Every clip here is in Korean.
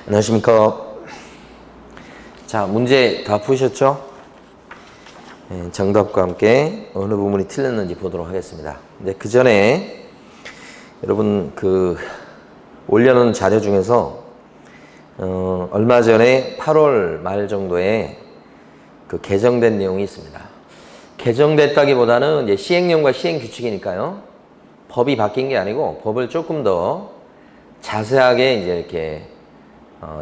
안녕하십니까. 자, 문제 다 푸셨죠? 네, 정답과 함께 어느 부분이 틀렸는지 보도록 하겠습니다. 근데 그 전에 여러분 올려놓은 자료 중에서 얼마 전에 8월 말 정도에 개정된 내용이 있습니다. 개정됐다기보다는 이제 시행령과 시행규칙이니까요. 법이 바뀐 게 아니고 법을 조금 더 자세하게 이제 이렇게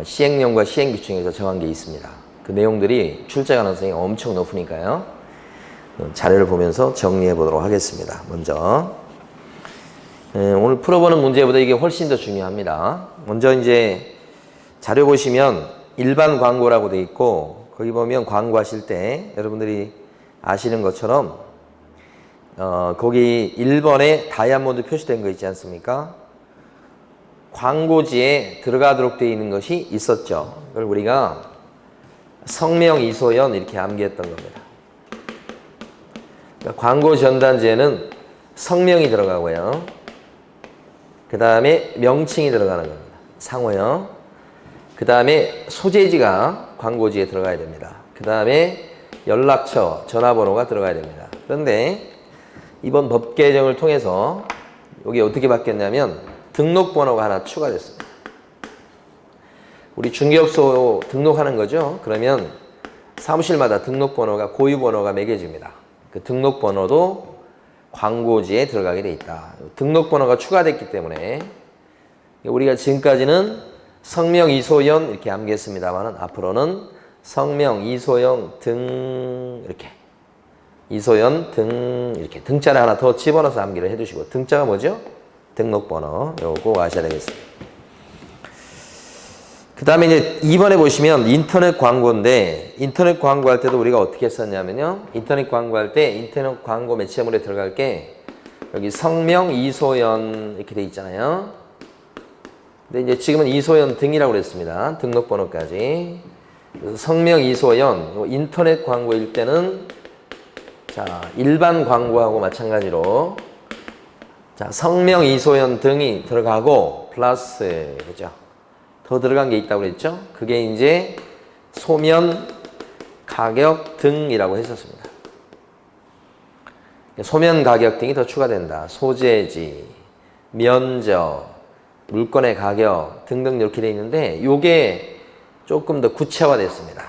시행령과 시행규칙에서 정한 게 있습니다. 그 내용들이 출제 가능성이 엄청 높으니까요. 자료를 보면서 정리해 보도록 하겠습니다. 먼저 오늘 풀어보는 문제보다 이게 훨씬 더 중요합니다. 먼저 이제 자료 보시면 일반 광고라고 되어 있고 거기 보면 광고하실 때 여러분들이 아시는 것처럼 거기 1번에 다이아몬드 표시된 거 있지 않습니까? 광고지에 들어가도록 되어 있는 것이 있었죠. 그걸 우리가 성명 이소연 이렇게 암기했던 겁니다. 그러니까 광고 전단지에는 성명이 들어가고요. 그 다음에 명칭이 들어가는 겁니다. 상호요. 그 다음에 소재지가 광고지에 들어가야 됩니다. 그 다음에 연락처, 전화번호가 들어가야 됩니다. 그런데 이번 법 개정을 통해서 여기 어떻게 바뀌었냐면 등록번호가 하나 추가됐습니다. 우리 중개업소 등록하는 거죠. 그러면 사무실마다 등록번호가 고유번호가 매겨집니다. 그 등록번호도 광고지에 들어가게 돼 있다. 등록번호가 추가됐기 때문에 우리가 지금까지는 성명 이소연 이렇게 암기했습니다만 앞으로는 성명 이소연 등 이렇게 이소연 등 이렇게 등자를 하나 더 집어넣어서 암기를 해두시고 등자가 뭐죠? 등록번호 요거 아셔야 되겠습니다. 그 다음에 이제 2번에 보시면 인터넷 광고인데 인터넷 광고할 때도 우리가 어떻게 했었냐면요. 인터넷 광고할 때 인터넷 광고 매체물에 들어갈 게 여기 성명 이소연 이렇게 돼 있잖아요. 근데 이제 지금은 이소연 등이라고 그랬습니다. 등록번호까지. 그래서 성명 이소연 인터넷 광고일 때는 자 일반 광고하고 마찬가지로 자 성명 이소연 등이 들어가고 플러스 그죠? 더 들어간 게 있다고 그랬죠? 그게 이제 소면 가격 등이라고 했었습니다. 소면 가격 등이 더 추가된다. 소재지, 면적, 물건의 가격 등등 이렇게 돼 있는데 요게 조금 더 구체화됐습니다.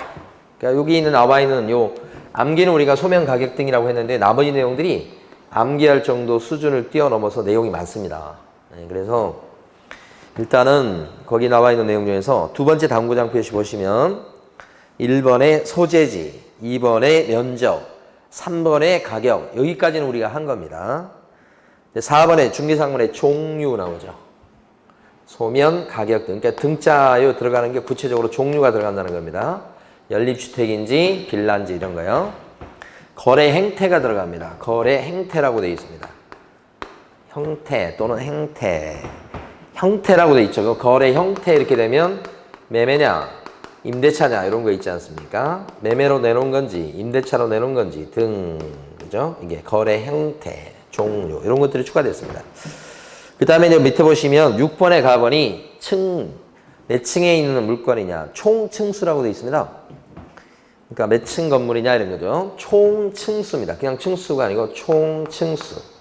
그러니까 여기 나와 있는 요 암기는 우리가 소면 가격 등이라고 했는데 나머지 내용들이 암기할 정도 수준을 뛰어넘어서 내용이 많습니다. 네, 그래서 일단은 거기 나와 있는 내용 중에서 두 번째 당구장 표시 보시면 1번의 소재지, 2번의 면적, 3번의 가격 여기까지는 우리가 한 겁니다. 4번에 중개상물의 종류 나오죠. 소면, 가격 등 그러니까 등자요 들어가는 게 구체적으로 종류가 들어간다는 겁니다. 연립주택인지 빌라인지 이런 거요. 거래 행태가 들어갑니다. 거래 행태라고 되어 있습니다. 형태 또는 행태. 형태라고 되어 있죠. 그 거래 형태 이렇게 되면 매매냐, 임대차냐 이런 거 있지 않습니까? 매매로 내놓은 건지, 임대차로 내놓은 건지 등 그죠? 이게 거래 형태, 종류 이런 것들이 추가됐습니다. 그 다음에 이제 밑에 보시면 6번에 가보니 몇 층에 있는 물건이냐, 총층수라고 되어 있습니다. 그러니까 몇 층 건물이냐 이런 거죠. 총층수입니다. 그냥 층수가 아니고 총층수.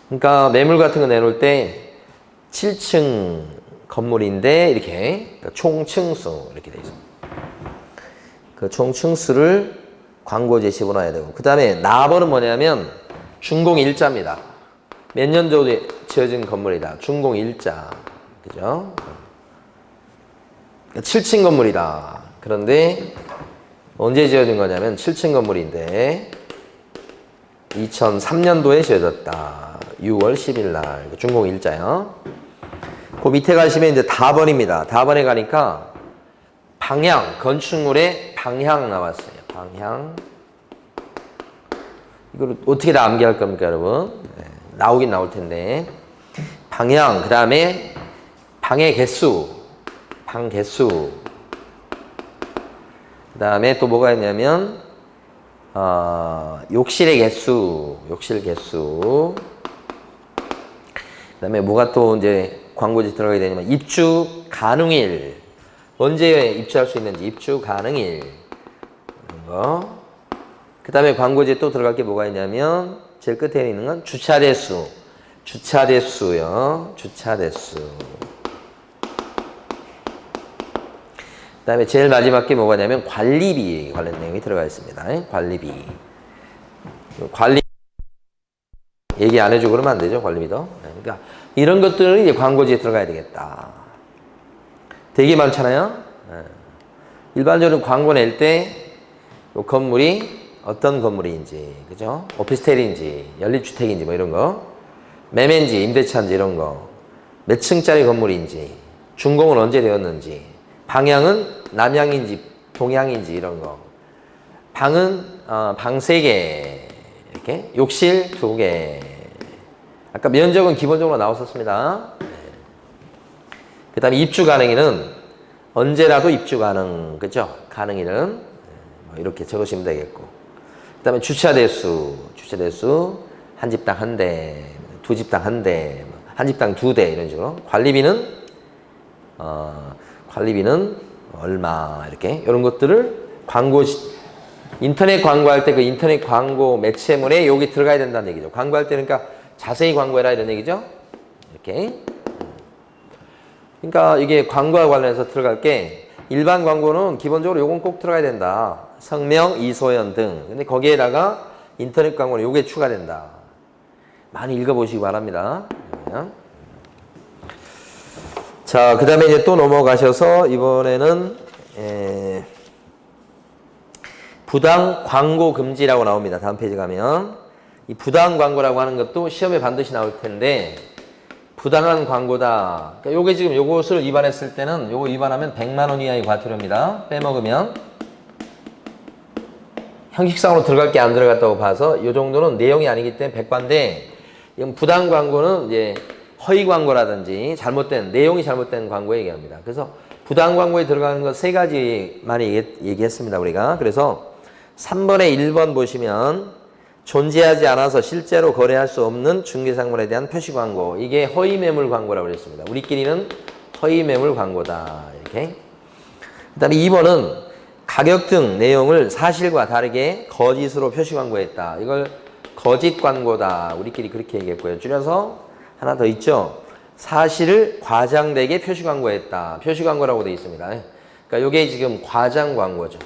그러니까 매물 같은 거 내놓을 때 7층 건물인데 이렇게 그러니까 총층수 이렇게 되어 있습니다. 그 총층수를 광고지에 집어넣어야 되고 그 다음에 나번은 뭐냐면 준공일자입니다. 몇 년도에 지어진 건물이다. 준공일자. 그죠? 7층 건물이다. 그런데 언제 지어진 거냐면 7층 건물인데 2003년도에 지어졌다. 6월 10일 날 준공일자요. 그 밑에 가시면 이제 다번입니다. 다번에 가니까 방향, 건축물의 방향 나왔어요. 방향. 이걸 어떻게 다 암기할 겁니까, 여러분? 네, 나오긴 나올 텐데. 방향, 그 다음에 방의 개수, 방 개수. 그 다음에 또 뭐가 있냐면, 욕실의 개수, 욕실 개수. 그다음에 뭐가 또 이제 광고지 들어가야 되냐면 입주 가능일. 언제 입주할 수 있는지 입주 가능일. 이런 거. 그다음에 광고지에 또 들어갈 게 뭐가 있냐면 제일 끝에 있는 건 주차 대수. 주차 대수요. 주차 대수. 그다음에 제일 마지막 게 뭐가냐면 관리비 관련 내용이 들어가 있습니다. 관리비. 관리 얘기 안 해주고 그러면 안 되죠. 관리비도. 그러니까 이런 것들은 이제 광고지에 들어가야 되겠다. 되게 많잖아요. 일반적으로 광고 낼 때 건물이 어떤 건물인지, 그죠? 오피스텔인지, 연립주택인지 뭐 이런 거, 매매인지, 임대차인지 이런 거, 몇 층짜리 건물인지, 준공은 언제 되었는지, 방향은 남향인지 동향인지 이런 거, 방은 방 3개, 이렇게 욕실 2개. 아까 면적은 기본적으로 나왔었습니다. 그 다음에 입주 가능일은 언제라도 입주 가능, 그죠? 가능일은 뭐 이렇게 적으시면 되겠고. 그 다음에 주차 대수 한 집당 1대, 두 집당 1대, 한 집당 2대 이런 식으로. 관리비는 얼마 이렇게 이런 것들을 인터넷 광고할 때 그 인터넷 광고 매체물에 여기 들어가야 된다는 얘기죠. 광고할 때 그러니까 자세히 광고해라 이런 얘기죠. 이렇게. 그러니까 이게 광고와 관련해서 들어갈 게 일반 광고는 기본적으로 요건 꼭 들어가야 된다. 성명, 이소연 등. 근데 거기에다가 인터넷 광고는 요게 추가된다. 많이 읽어보시기 바랍니다. 자, 그 다음에 이제 또 넘어가셔서 이번에는 부당 광고 금지라고 나옵니다. 다음 페이지 가면. 이 부당 광고라고 하는 것도 시험에 반드시 나올 텐데, 부당한 광고다. 그러니까 요게 지금 요것을 위반했을 때는 요거 위반하면 100만 원 이하의 과태료입니다. 빼먹으면. 형식상으로 들어갈 게 안 들어갔다고 봐서 요 정도는 내용이 아니기 때문에 100과인데, 이건 부당 광고는 이제 허위 광고라든지 잘못된, 내용이 잘못된 광고 얘기합니다. 그래서 부당 광고에 들어가는 것 3가지 많이 얘기했습니다, 우리가. 그래서 3번에 1번 보시면 존재하지 않아서 실제로 거래할 수 없는 중개상물에 대한 표시 광고. 이게 허위 매물 광고라고 그랬습니다. 우리끼리는 허위 매물 광고다. 이렇게. 그 다음에 2번은 가격 등 내용을 사실과 다르게 거짓으로 표시 광고했다. 이걸 거짓 광고다. 우리끼리 그렇게 얘기했고요. 줄여서 하나 더 있죠. 사실을 과장되게 표시 광고했다. 표시 광고라고 되어 있습니다. 그러니까 이게 지금 과장 광고죠.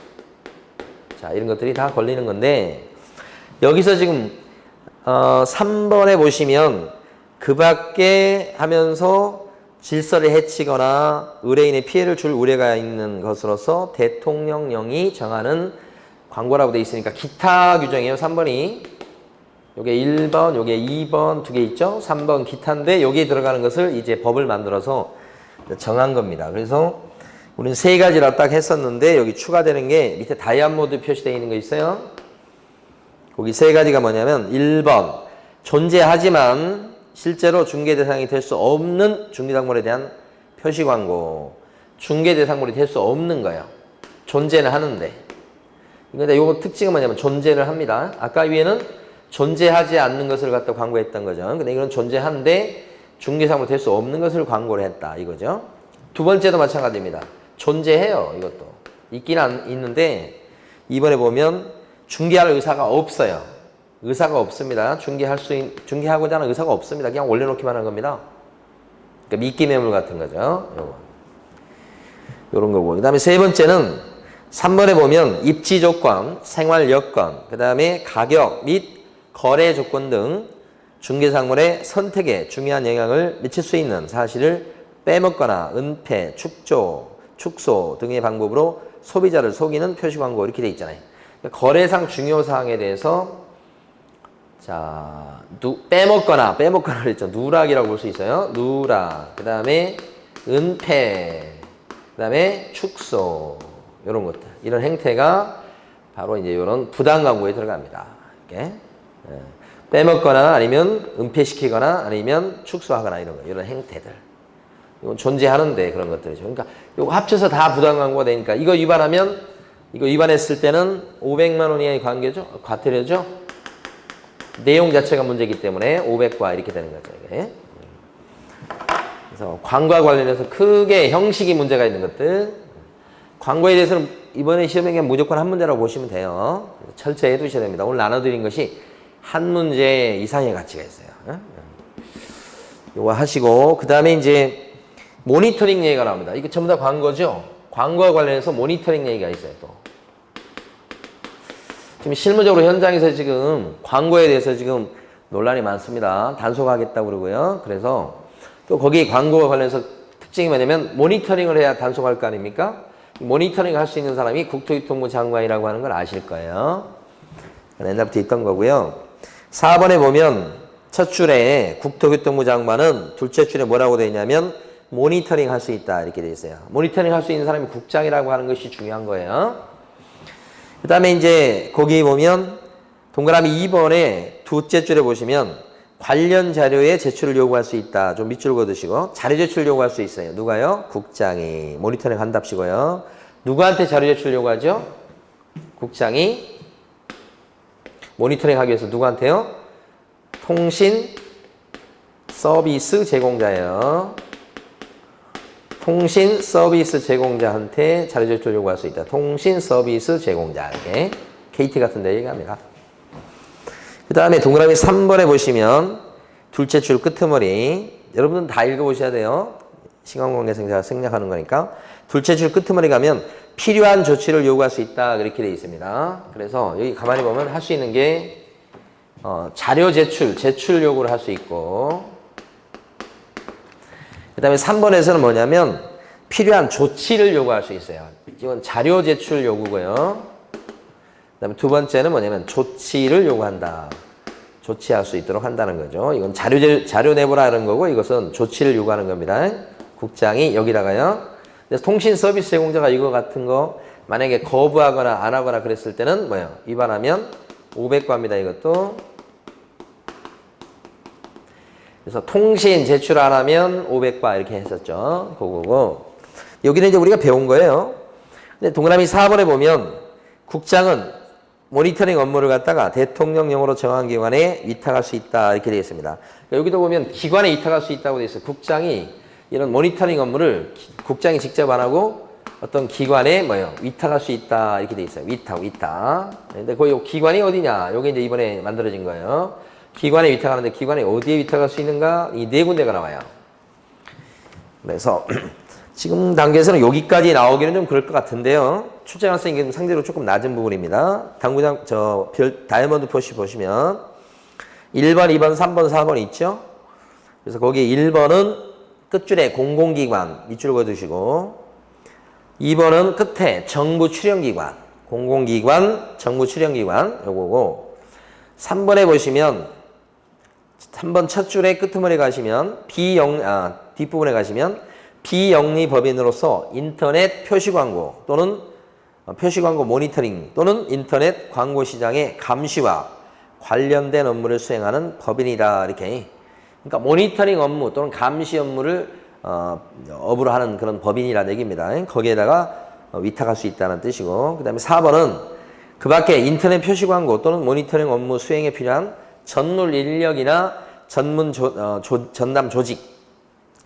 자, 이런 것들이 다 걸리는 건데, 여기서 지금 3번에 보시면 그 밖에 하면서 질서를 해치거나 의뢰인의 피해를 줄 우려가 있는 것으로서 대통령령이 정하는 광고라고 되어 있으니까 기타 규정이에요. 3번이. 요게 1번, 요게 2번 두 개 있죠. 3번 기타인데 여기에 들어가는 것을 이제 법을 만들어서 정한 겁니다. 그래서 우리는 3가지라 딱 했었는데 여기 추가되는 게 밑에 다이아 모드 표시되어 있는 거 있어요. 거기 3가지가 뭐냐면 1번 존재하지만 실제로 중개 대상이 될 수 없는 중개상물에 대한 표시 광고. 중개 대상물이 될 수 없는 거예요. 존재는 하는데. 근데 요거 특징은 뭐냐면 존재를 합니다. 아까 위에는 존재하지 않는 것을 갖다 광고했던 거죠. 근데 이건 존재하는데 중개상물 될 수 없는 것을 광고를 했다. 이거죠. 두 번째도 마찬가지입니다. 존재해요. 이것도. 있긴 있는데 이번에 보면 중개할 의사가 없어요. 의사가 없습니다. 중개하고자 하는 의사가 없습니다. 그냥 올려놓기만 한 겁니다. 그러니까 미끼 매물 같은 거죠. 요런 거고. 그 다음에 3번째는 3번에 보면 입지 조건, 생활 여건, 그 다음에 가격 및 거래 조건 등 중개상물의 선택에 중요한 영향을 미칠 수 있는 사실을 빼먹거나 은폐, 축소 등의 방법으로 소비자를 속이는 표시 광고 이렇게 돼 있잖아요. 그러니까 거래상 중요 사항에 대해서 자, 빼먹거나 그랬죠. 누락이라고 볼 수 있어요. 누락. 그 다음에 은폐. 그 다음에 축소. 이런 것들. 이런 행태가 바로 이제 이런 부당 광고에 들어갑니다. 이렇게. 빼먹거나 아니면 은폐시키거나 아니면 축소하거나 이런 거. 이런 행태들. 이건 존재하는데 그런 것들이죠. 그러니까 이거 합쳐서 다 부당 광고가 되니까 이거 위반했을 때는 500만 원 이하의 과태료죠. 내용 자체가 문제이기 때문에 500과 이렇게 되는 거죠. 이게. 그래서 광고와 관련해서 크게 형식이 문제가 있는 것들. 광고에 대해서는 이번에 시험에 무조건 한 문제라고 보시면 돼요. 철저히 해두셔야 됩니다. 오늘 나눠드린 것이 한 문제 이상의 가치가 있어요. 이거 하시고, 그 다음에 이제 모니터링 얘기가 나옵니다. 이게 전부 다 광고죠? 광고와 관련해서 모니터링 얘기가 있어요, 또. 지금 실무적으로 현장에서 지금 광고에 대해서 지금 논란이 많습니다. 단속하겠다고 그러고요. 그래서 또 거기 광고와 관련해서 특징이 뭐냐면 모니터링을 해야 단속할 거 아닙니까? 모니터링 할 수 있는 사람이 국토교통부 장관이라고 하는 걸 아실 거예요. 옛날부터 있던 거고요. 4번에 보면 첫 줄에 국토교통부 장관은 둘째 줄에 뭐라고 되어 있냐면 모니터링 할 수 있다 이렇게 되어 있어요. 모니터링 할 수 있는 사람이 국장이라고 하는 것이 중요한 거예요. 그 다음에 이제 거기 보면 동그라미 2번에 두째 줄에 보시면 관련 자료의 제출을 요구할 수 있다. 좀 밑줄 그어두시고 자료 제출 요구할 수 있어요. 누가요? 국장이 모니터링 한답시고요. 누구한테 자료 제출 요구하죠? 국장이 모니터링 하기 위해서 누구한테요? 통신 서비스 제공자예요. 통신 서비스 제공자한테 자료 제출 요구할 수 있다. 통신 서비스 제공자. 이렇게 KT 같은 데 얘기합니다. 그 다음에 동그라미 3번에 보시면 둘째 줄 끄트머리. 여러분은 다 읽어보셔야 돼요. 시간관계생자가 생략하는 거니까. 둘째 줄 끄트머리 가면 필요한 조치를 요구할 수 있다. 그렇게 되어 있습니다. 그래서 여기 가만히 보면 할 수 있는 게 자료 제출 요구를 할 수 있고, 그 다음에 3번에서는 뭐냐면 필요한 조치를 요구할 수 있어요. 이건 자료 제출 요구고요. 그 다음에 두 번째는 뭐냐면 조치를 요구한다. 조치할 수 있도록 한다는 거죠. 이건 자료 내보라는 거고, 이것은 조치를 요구하는 겁니다. 국장이 여기다가요. 통신 서비스 제공자가 이거 같은 거 만약에 거부하거나 안 하거나 그랬을 때는 뭐예요? 위반하면 500과입니다. 이것도. 그래서 통신 제출 안 하면 500과 이렇게 했었죠. 그거고. 여기는 이제 우리가 배운 거예요. 근데 동그라미 4번에 보면 국장은 모니터링 업무를 갖다가 대통령령으로 정한 기관에 위탁할 수 있다. 이렇게 되어 있습니다. 그러니까 여기도 보면 기관에 위탁할 수 있다고 되어 있어요. 국장이 이런 모니터링 업무를 국장이 직접 안 하고 어떤 기관에 뭐예요? 위탁할 수 있다. 이렇게 되어 있어요. 위탁. 근데 그 기관이 어디냐? 요게 이제 이번에 만들어진 거예요. 기관에 위탁하는데 기관에 어디에 위탁할 수 있는가? 이 네 군데가 나와요. 그래서 지금 단계에서는 여기까지 나오기는 좀 그럴 것 같은데요. 출제 가능성이 상대로 조금 낮은 부분입니다. 당구장 다이아몬드 표시 보시면 1번, 2번, 3번, 4번 있죠? 그래서 거기 1번은 끝줄에 공공기관 밑줄 그어두시고, 2번은 끝에 정부 출연기관, 공공기관, 정부 출연기관 요거고, 3번에 보시면 3번 첫 줄에 끄트머리 가시면 뒷부분에 가시면 비영리법인으로서 인터넷 표시광고 또는 표시광고 모니터링 또는 인터넷 광고 시장의 감시와 관련된 업무를 수행하는 법인이다. 이렇게. 그러니까 모니터링 업무 또는 감시 업무를 업으로 하는 그런 법인이라는 얘기입니다. 거기에다가 위탁할 수 있다는 뜻이고, 그 다음에 4번은 그 밖에 인터넷 표시광고 또는 모니터링 업무 수행에 필요한 전문 인력이나 전담 조직,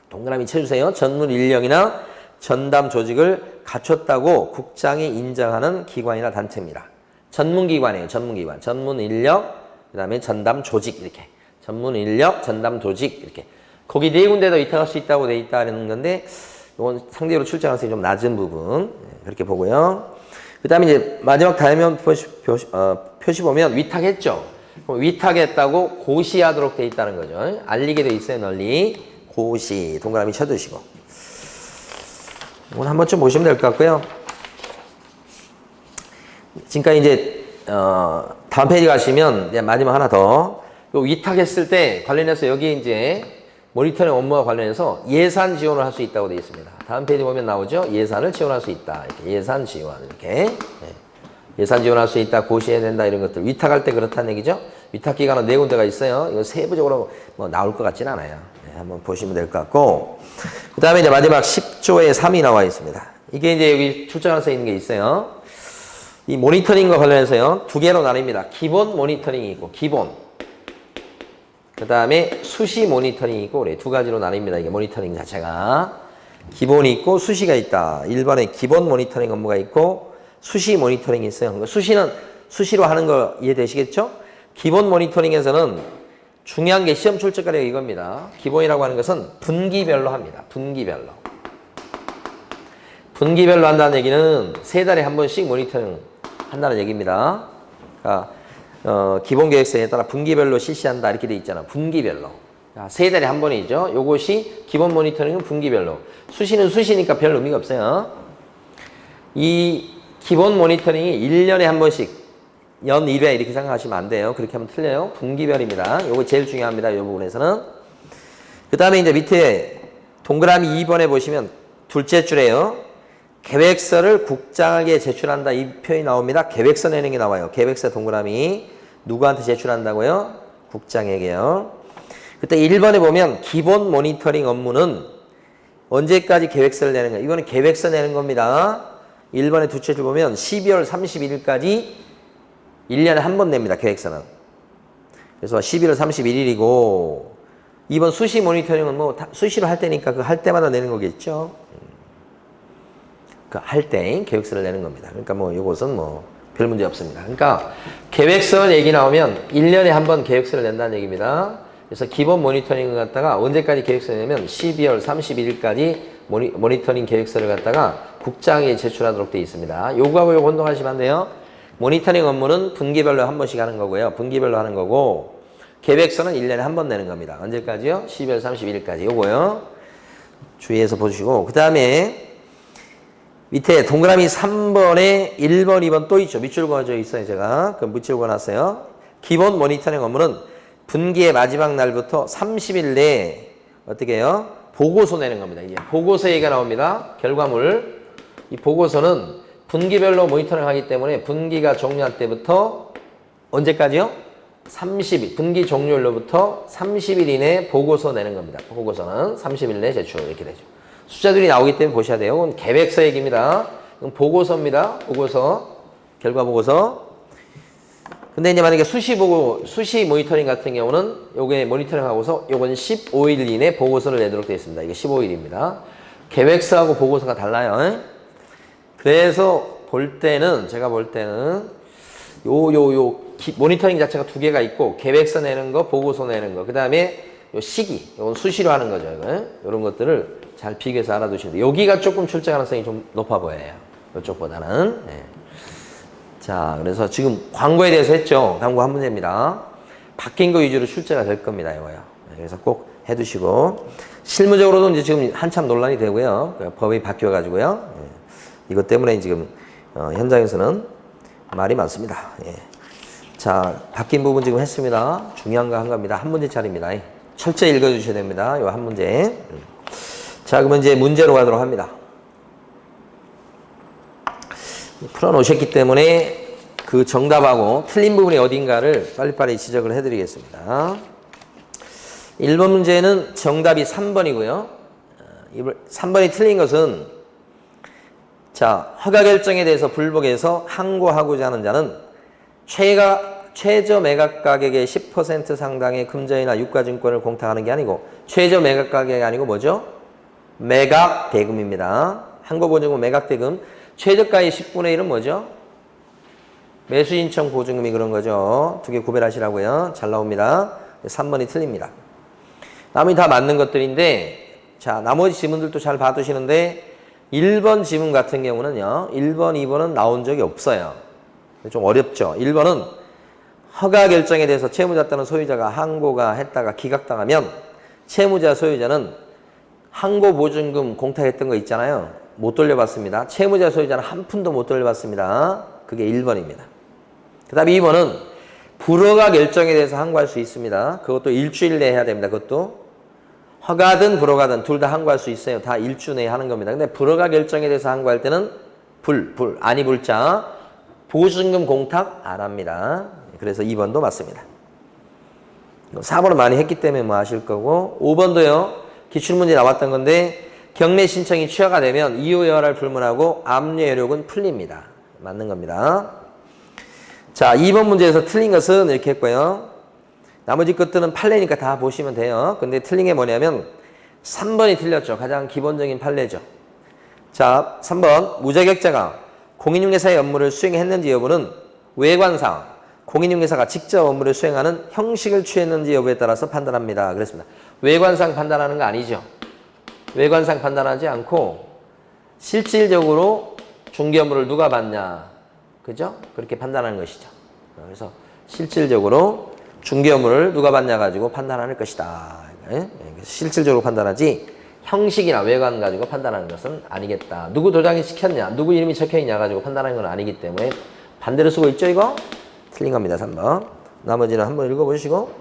동그라미 쳐주세요. 전문 인력이나 전담 조직을 갖췄다고 국장이 인정하는 기관이나 단체입니다. 전문기관이에요. 전문기관. 전문 인력, 그 다음에 전담 조직 이렇게. 전문 인력, 전담 조직 이렇게. 거기 네 군데도 위탁할 수 있다고 돼 있다는 건데, 이건 상대로 출제 가능성이 좀 낮은 부분 그렇게 보고요. 그 다음에 이제 마지막 다이아몬드 표시 보면 위탁했죠. 그럼 위탁했다고 고시하도록 돼 있다는 거죠. 알리게 돼 있어요. 널리. 고시. 동그라미 쳐두시고. 이건 한 번쯤 보시면 될 것 같고요. 지금까지 이제 다음 페이지 가시면 이제 마지막 하나 더. 요 위탁했을 때 관련해서 여기 이제 모니터링 업무와 관련해서 예산 지원을 할 수 있다고 되어 있습니다. 다음 페이지 보면 나오죠. 예산을 지원할 수 있다. 이렇게 예산 지원 이렇게. 네. 예산 지원할 수 있다, 고시해야 된다 이런 것들 위탁할 때 그렇다는 얘기죠. 위탁 기간은 네 군데가 있어요. 이거 세부적으로 뭐 나올 것 같지는 않아요. 네, 한번 보시면 될 것 같고, 그 다음에 이제 마지막 10조에 3이 나와 있습니다. 이게 이제 여기 출제 가능성이 있는 게 있어요. 이 모니터링과 관련해서요 두 개로 나뉩니다. 기본 모니터링이 있고 기본, 그 다음에 수시 모니터링이 있고, 그래. 두 가지로 나뉩니다. 이게 모니터링 자체가. 기본이 있고 수시가 있다. 1번에 기본 모니터링 업무가 있고 수시 모니터링이 있어요. 수시는 수시로 하는 거 이해되시겠죠? 기본 모니터링에서는 중요한 게 시험 출제가리가 이겁니다. 기본이라고 하는 것은 분기별로 합니다. 분기별로. 분기별로 한다는 얘기는 3달에 한 번씩 모니터링 한다는 얘기입니다. 그러니까 기본 계획서에 따라 분기별로 실시한다 이렇게 돼 있잖아. 분기별로. 3달에 한 번이죠. 요것이 기본 모니터링은 분기별로. 수시는 수시니까 별 의미가 없어요. 이 기본 모니터링이 1년에 한 번씩 연 1회 이렇게 생각하시면 안 돼요. 그렇게 하면 틀려요. 분기별입니다. 요거 제일 중요합니다. 이 부분에서는. 그 다음에 이제 밑에 동그라미 2번에 보시면 둘째 줄에요. 계획서를 국장에게 제출한다. 이 표현이 나옵니다. 계획서 내는 게 나와요. 계획서 동그라미. 누구한테 제출한다고요? 국장에게요. 그때 1번에 보면 기본 모니터링 업무는 언제까지 계획서를 내는 거예요? 이거는 계획서 내는 겁니다. 1번에 두 줄을 보면 12월 31일까지 1년에 한 번 냅니다. 계획서는. 그래서 11월 31일이고 2번 수시 모니터링은 뭐 수시로 할 때니까 그 할 때마다 내는 거겠죠. 그 할 때 계획서를 내는 겁니다. 그러니까 뭐 이것은 뭐 별 문제 없습니다. 그러니까 계획서 얘기 나오면 1년에 한 번 계획서를 낸다는 얘기입니다. 그래서 기본 모니터링을 갖다가 언제까지 계획서를 내면 12월 31일까지 모니터링 계획서를 갖다가 국장에 제출하도록 되어 있습니다. 요거하고 요거 혼동하시면 안 돼요. 모니터링 업무는 분기별로 한 번씩 하는 거고요. 분기별로 하는 거고 계획서는 1년에 한 번 내는 겁니다. 언제까지요? 12월 31일까지 요거요. 주의해서 보시고 그 다음에 밑에 동그라미 3번에 1번, 2번 또 있죠. 밑줄 그어져 있어요. 제가 그럼 밑줄 그어놨어요. 기본 모니터링 업무는 분기의 마지막 날부터 30일 내에 어떻게 해요? 보고서 내는 겁니다. 이게 보고서 얘기가 나옵니다. 결과물. 이 보고서는 분기별로 모니터링 하기 때문에 분기가 종료할 때부터 언제까지요? 30일. 분기 종료일로부터 30일 이내에 보고서 내는 겁니다. 보고서는 30일 내에 제출 이렇게 되죠. 숫자들이 나오기 때문에 보셔야 돼요. 이건 계획서 얘기입니다. 이건 보고서입니다. 보고서. 결과 보고서. 근데 이제 만약에 수시 모니터링 같은 경우는 요게 모니터링 하고서 요건 15일 이내 보고서를 내도록 되어 있습니다. 이게 15일입니다. 계획서하고 보고서가 달라요. 그래서 볼 때는 제가 볼 때는 모니터링 자체가 두 개가 있고 계획서 내는 거, 보고서 내는 거. 그다음에 요 시기. 요건 수시로 하는 거죠. 이런 것들을 잘 비교해서 알아두시면 돼요. 여기가 조금 출제 가능성이 좀 높아 보여요. 이쪽보다는. 네. 자, 그래서 지금 광고에 대해서 했죠. 광고 한 문제입니다. 바뀐 거 위주로 출제가 될 겁니다. 이거요. 그래서 꼭 해두시고. 실무적으로도 이제 지금 한참 논란이 되고요. 법이 바뀌어가지고요. 이것 때문에 지금 현장에서는 말이 많습니다. 예. 자, 바뀐 부분 지금 했습니다. 중요한 거 한 겁니다. 한 문제짜리입니다. 철저히 읽어주셔야 됩니다. 요 한 문제. 자, 그러면 이제 문제로 가도록 합니다. 풀어놓으셨기 때문에 그 정답하고 틀린 부분이 어딘가를 빨리빨리 지적을 해드리겠습니다. 1번 문제는 정답이 3번이고요. 3번이 틀린 것은 자, 허가 결정에 대해서 불복해서 항고하고자 하는 자는 최저 매각 가격의 10% 상당의 금전이나 유가증권을 공탁하는 게 아니고 최저 매각 가격이 아니고 뭐죠? 매각 대금입니다. 항고보증금 매각 대금. 최저가의 10분의 1은 뭐죠? 매수 신청 보증금이 그런 거죠. 두 개 구별하시라고요. 잘 나옵니다. 3번이 틀립니다. 나머지 다 맞는 것들인데 자, 나머지 지문들도 잘 봐두시는데 1번 지문 같은 경우는요. 1번, 2번은 나온 적이 없어요. 좀 어렵죠. 1번은 허가 결정에 대해서 채무자 또는 소유자가 항고가 했다가 기각당하면 채무자, 소유자는 항고보증금 공탁했던 거 있잖아요. 못 돌려받습니다. 채무자, 소유자는 한 푼도 못 돌려받습니다. 그게 1번입니다. 그 다음에 2번은 불허가 결정에 대해서 항고할 수 있습니다. 그것도 일주일 내에 해야 됩니다. 그것도 허가든 불허가든 둘 다 항고할 수 있어요. 다 일주 내에 하는 겁니다. 근데 불허가 결정에 대해서 항고할 때는 아니 불자 보증금 공탁 안 합니다. 그래서 2번도 맞습니다. 4번은 많이 했기 때문에 뭐 아실 거고 5번도요. 기출문제 나왔던 건데 경매 신청이 취하가 되면 이후 여하를 불문하고 압류 여력은 풀립니다. 맞는 겁니다. 자, 2번 문제에서 틀린 것은 이렇게 했고요. 나머지 것들은 판례니까 다 보시면 돼요. 근데 틀린 게 뭐냐면 3번이 틀렸죠. 가장 기본적인 판례죠. 자, 3번 무자격자가 공인중개사의 업무를 수행했는지 여부는 외관상 공인중개사가 직접 업무를 수행하는 형식을 취했는지 여부에 따라서 판단합니다. 그랬습니다. 외관상 판단하는 거 아니죠. 외관상 판단하지 않고 실질적으로 중개 업무를 누가 받냐. 그죠? 그렇게 판단하는 것이죠. 그래서 실질적으로 중개 업무를 누가 받냐 가지고 판단하는 것이다. 실질적으로 판단하지 형식이나 외관 가지고 판단하는 것은 아니겠다. 누구 도장이 시켰냐, 누구 이름이 적혀있냐 가지고 판단하는 건 아니기 때문에 반대로 쓰고 있죠, 이거? 틀린 겁니다, 3번. 나머지는 한번 읽어보시고.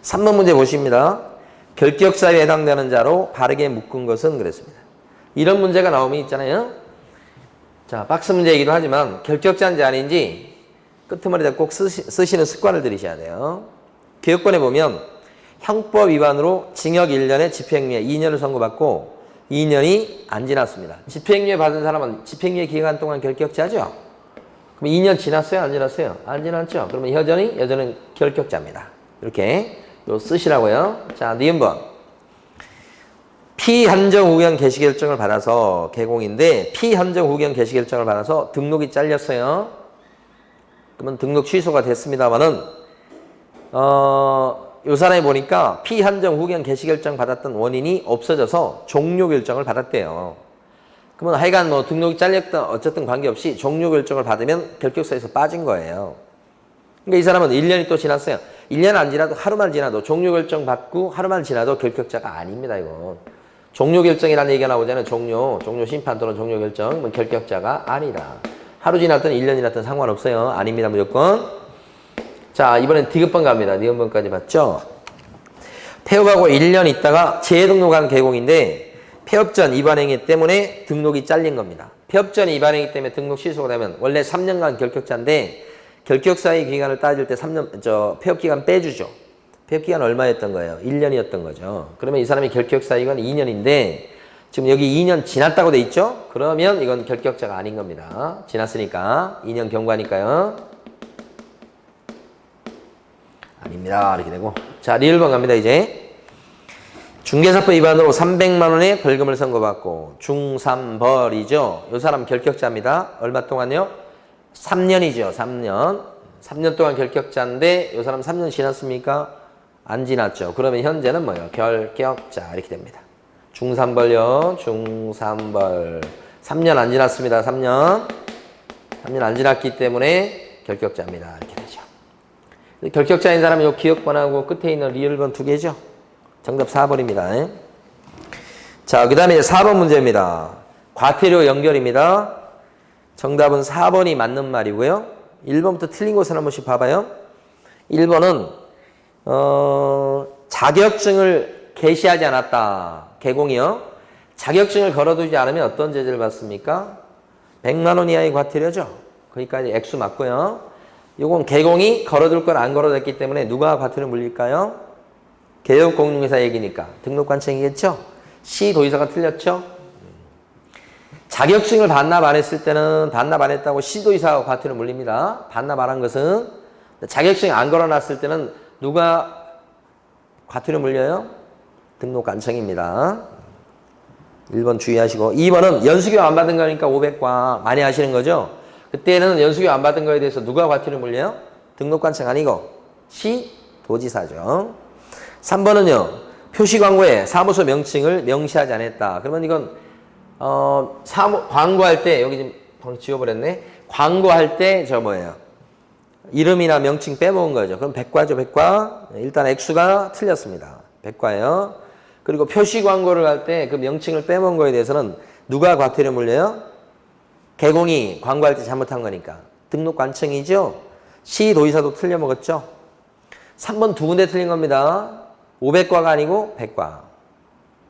3번 문제 보십니다. 결격사유에 해당되는 자로 바르게 묶은 것은 그랬습니다. 이런 문제가 나오면 있잖아요. 자, 박스 문제이기도 하지만 결격자인지 아닌지 끄트머리에 꼭 쓰시는 습관을 들이셔야 돼요. 교육본에 보면 형법 위반으로 징역 1년에 집행유예 2년을 선고받고 2년이 안 지났습니다. 집행유예 받은 사람은 집행유예 기간 동안 결격자죠? 그럼 2년 지났어요? 안 지났어요? 안 지났죠? 그러면 여전히 결격자입니다. 이렇게 쓰시라고요. 자, 니은번. 피한정 후견 개시결정을 받아서 개공인데 피한정 후견 개시결정을 받아서 등록이 잘렸어요. 그러면 등록 취소가 됐습니다만은 요 사람이 보니까 피한정 후견 개시결정 받았던 원인이 없어져서 종료결정을 받았대요. 그러면 하여간 뭐 등록이 잘렸던 어쨌든 관계없이 종료결정을 받으면 결격사에서 빠진 거예요. 그러니까 이 사람은 1년이 또 지났어요. 1년 안 지나도 하루만 지나도 종료결정 받고 하루만 지나도 결격자가 아닙니다. 이건 종료결정이라는 얘기가 나오잖아요. 종료 심판 또는 종료결정 뭐 결격자가 아니다. 하루 지났든 1년 지났든 상관없어요. 아닙니다. 무조건. 자, 이번엔 디귿번 갑니다. 니은번까지 봤죠? 폐업하고 1년 있다가 재등록한 개공인데 폐업전 위반행위 때문에 등록이 잘린 겁니다. 폐업전 위반행위 때문에 등록 취소가 되면 원래 3년간 결격자인데 결격사의 기간을 따질 때 폐업기간 빼주죠. 폐업기간 얼마였던 거예요? 1년이었던 거죠. 그러면 이 사람이 결격사유가 2년인데 지금 여기 2년 지났다고 돼 있죠? 그러면 이건 결격자가 아닌 겁니다. 지났으니까 2년 경과니까요. 아닙니다. 이렇게 되고. 자, 리을번 갑니다, 이제. 중개사법 위반으로 300만 원의 벌금을 선고받고 중삼벌이죠. 이 사람 결격자입니다. 얼마 동안요? 3년이죠. 3년. 3년 동안 결격자인데 이 사람 3년 지났습니까? 안 지났죠. 그러면 현재는 뭐예요? 결격자 이렇게 됩니다. 중삼벌요. 중삼벌. 3년 안 지났습니다. 3년 안 지났기 때문에 결격자입니다. 이렇게 되죠. 결격자인 사람이 요 기억번하고 끝에 있는 리을번 두 개죠. 정답 4번입니다. 자, 그 다음에 4번 문제입니다. 과태료 연결입니다. 정답은 4번이 맞는 말이고요. 1번부터 틀린 곳을 한 번씩 봐봐요. 1번은 자격증을 게시하지 않았다. 개공이요. 자격증을 걸어두지 않으면 어떤 제재를 받습니까? 100만 원 이하의 과태료죠. 거기까지 액수 맞고요. 요건 개공이 걸어둘 걸 안 걸어뒀기 때문에 누가 과태료 물릴까요? 개업공인중개사 얘기니까 등록관청이겠죠? 시도의사가 틀렸죠? 자격증을 반납 안 했을 때는 반납 안 했다고 시도의사가 과태료 물립니다. 반납 안 한 것은. 자격증 안 걸어놨을 때는 누가 과태료 물려요? 등록관청입니다. 1번 주의하시고 2번은 연수교 안 받은 거니까 500과 많이 하시는 거죠? 그때는 연수교 안 받은 거에 대해서 누가 과태료 물려요? 등록관청 아니고 시도지사죠. 3번은요. 표시광고에 사무소 명칭을 명시하지 않았다. 그러면 이건 광고할 때 여기 지금 지워버렸네. 광고할 때 뭐예요? 이름이나 명칭 빼먹은 거죠. 그럼 백과죠. 백과. 일단 액수가 틀렸습니다. 백과예요. 그리고 표시광고를 할 때 그 명칭을 빼먹은 거에 대해서는 누가 과태료 물려요? 개공이 광고할 때 잘못한 거니까. 등록관청이죠. 시도의사도 틀려먹었죠. 3번 두 군데 틀린 겁니다. 500과가 아니고 100과.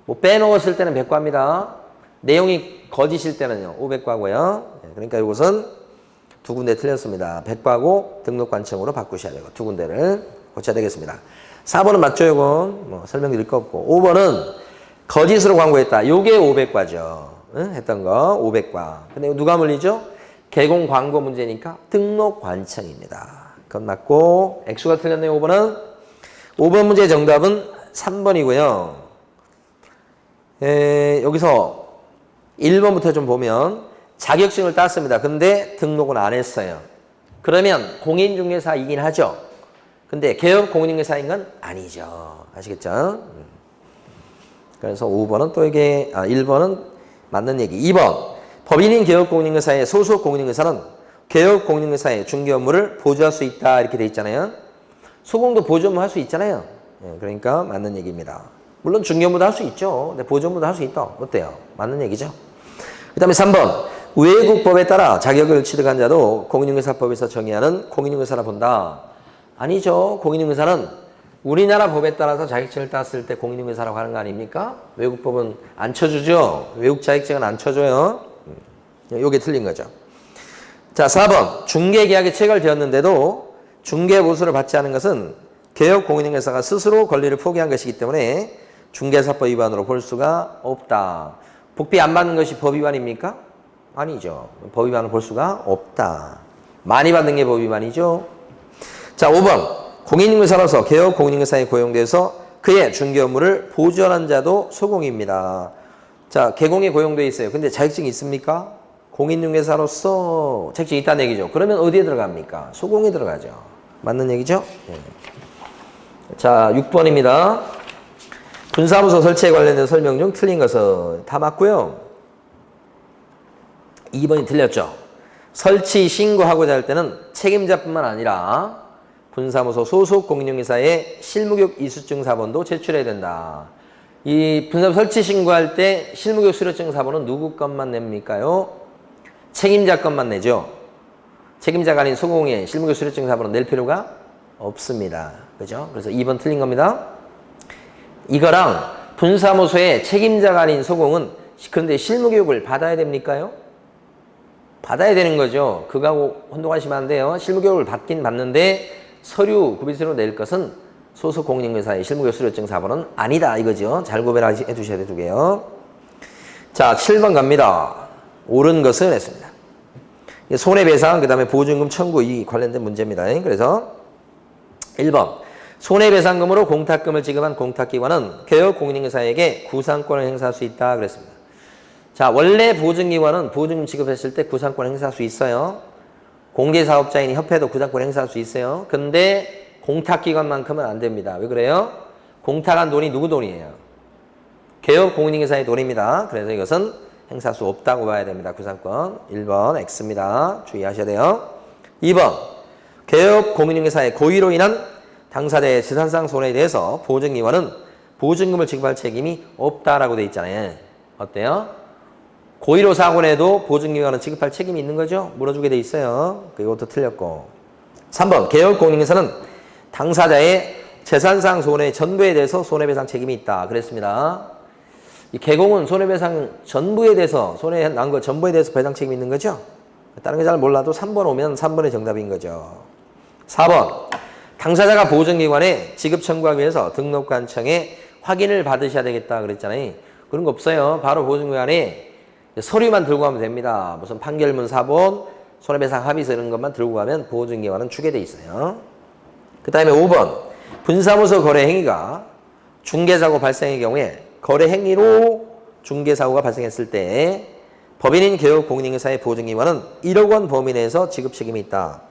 뭐 빼놓았을 때는 100과입니다. 내용이 거짓일 때는요. 500과고요. 그러니까 이것은 두 군데 틀렸습니다. 100과고 등록관청으로 바꾸셔야 되고 두 군데를 고쳐야 되겠습니다. 4번은 맞죠, 이건? 뭐 설명드릴 거 없고. 5번은 거짓으로 광고했다. 요게 500과죠. 응? 했던 거 500과. 근데 누가 물리죠? 개공 광고 문제니까 등록관청입니다. 그건 맞고 액수가 틀렸네요. 5번은 5번 문제 정답은 3번이고요. 여기서 1번부터 좀 보면 자격증을 땄습니다. 근데 등록은 안 했어요. 그러면 공인중개사이긴 하죠. 근데 개업 공인중개사인 건 아니죠. 아시겠죠? 그래서 5번은 또 이게 1번은 맞는 얘기. 2번 법인인 개업 공인중개사의 소속 공인중개사는 개업 공인중개사의 중개 업무를 보조할 수 있다 이렇게 돼 있잖아요. 소공도 보조 업무 할 수 있잖아요. 그러니까 맞는 얘기입니다. 물론 중개 업무도 할 수 있죠. 근데 보조 업무도 할 수 있다. 어때요? 맞는 얘기죠. 그 다음에 3번 외국법에 따라 자격을 취득한 자도 공인중개사법에서 정의하는 공인중개사라 본다. 아니죠. 공인중개사는 우리나라 법에 따라서 자격증을 땄을 때 공인중개사라고 하는 거 아닙니까? 외국법은 안 쳐주죠. 외국 자격증은 안 쳐줘요. 요게 틀린 거죠. 자, 4번 중개계약이 체결되었는데도 중개보수를 받지 않은 것은 개업 공인중개사가 스스로 권리를 포기한 것이기 때문에 중개사법 위반으로 볼 수가 없다. 복비 안 받는 것이 법 위반입니까? 아니죠. 법 위반을 볼 수가 없다. 많이 받는 게 법 위반이죠. 자, 5번 공인중개사로서 개업 공인중개사에 고용돼서 그의 중개 업무를 보조하는 자도 소공입니다. 자, 개공에 고용돼 있어요. 근데 자격증이 있습니까? 공인중개사로서 자격증이 있다는 얘기죠. 그러면 어디에 들어갑니까? 소공에 들어가죠. 맞는 얘기죠? 네. 자, 6번입니다. 분사무소 설치에 관련된 설명 중 틀린 것은 다 맞고요. 2번이 틀렸죠. 설치 신고하고자 할 때는 책임자뿐만 아니라 분사무소 소속 공인중개사의 실무교육 이수증 사본도 제출해야 된다. 이 분사무소 설치 신고할 때 실무교육 수료증 사본은 누구 것만 냅니까요? 책임자 것만 내죠. 책임자가 아닌 소공의 실무교육 수료증 사본은 낼 필요가 없습니다. 그죠? 그래서 2번 틀린 겁니다. 이거랑 분사무소의 책임자가 아닌 소공은 그런데 실무교육을 받아야 됩니까요? 받아야 되는 거죠. 그거하고 혼동하시면 안 돼요. 실무교육을 받긴 받는데 서류 구비서로 낼 것은 소속 공인중개사의 실무교육 수료증 사본은 아니다 이거죠. 잘 구별해 두셔야 되고요. 자, 7번 갑니다. 옳은 것은 했습니다. 손해배상 그 다음에 보증금 청구 이 관련된 문제입니다. 그래서 1번 손해배상금으로 공탁금을 지급한 공탁기관은 개업 공인중개사에게 구상권을 행사할 수 있다 그랬습니다. 자, 원래 보증기관은 보증금 지급했을 때 구상권을 행사할 수 있어요. 공개사업자인 협회도 구상권 행사할 수 있어요. 근데 공탁기관만큼은 안 됩니다. 왜 그래요? 공탁한 돈이 누구 돈이에요? 개업 공인중개사의 돈입니다. 그래서 이것은 행사할 수 없다고 봐야 됩니다. 구상권. 1번 X입니다. 주의하셔야 돼요. 2번 개업 공인중개사의 고의로 인한 당사자의 재산상 손해에 대해서 보증기관은 보증금을 지급할 책임이 없다라고 돼 있잖아요. 어때요? 고의로 사고 내도 보증기관은 지급할 책임이 있는 거죠? 물어주게 돼 있어요. 이것도 틀렸고. 3번 개업 공인중개사는 당사자의 재산상 손해 전부에 대해서 손해배상 책임이 있다 그랬습니다. 이 개공은 손해배상 전부에 대해서 손해 난 거 전부에 대해서 배상 책임이 있는 거죠? 다른 게 잘 몰라도 3번 오면 3번의 정답인 거죠. 4번 당사자가 보증기관에 지급 청구하기 위해서 등록관청에 확인을 받으셔야 되겠다 그랬잖아요. 그런 거 없어요. 바로 보증기관에 서류만 들고 가면 됩니다. 무슨 판결문 사본, 손해배상 합의서 이런 것만 들고 가면 보증기관은 주게 돼 있어요. 그 다음에 5번 분사무소 거래 행위가 중개사고 발생의 경우에 거래 행위로 중개사고가 발생했을 때 법인인 개업 공인중개사의 보증기관은 1억 원 범위 내에서 지급 책임이 있다.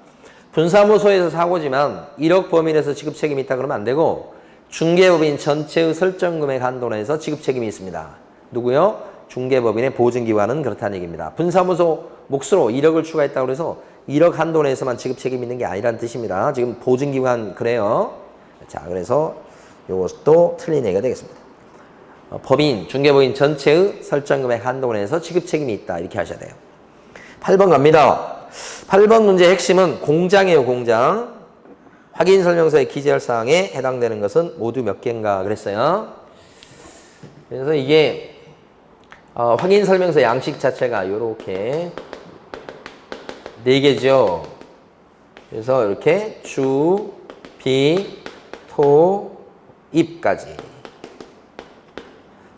분사무소에서 사고지만 1억 범위 내에서 지급 책임이 있다 그러면 안 되고 중개법인 전체의 설정 금액 한도 내에서 지급 책임이 있습니다. 누구요? 중개법인의 보증기관은 그렇다는 얘기입니다. 분사무소 몫으로 1억을 추가했다고 해서 1억 한도 내에서만 지급 책임이 있는 게 아니라는 뜻입니다. 지금 보증기관 그래요. 자, 그래서 이것도 틀린 얘기가 되겠습니다. 법인, 중개법인 전체의 설정금액 한도 내에서 지급 책임이 있다. 이렇게 하셔야 돼요. 8번 갑니다. 8번 문제의 핵심은 공장이에요. 공장. 확인 설명서에 기재할 사항에 해당되는 것은 모두 몇 개인가 그랬어요. 그래서 이게 확인 설명서 양식 자체가 이렇게 4개죠. 그래서 이렇게 주, 비, 토, 입까지.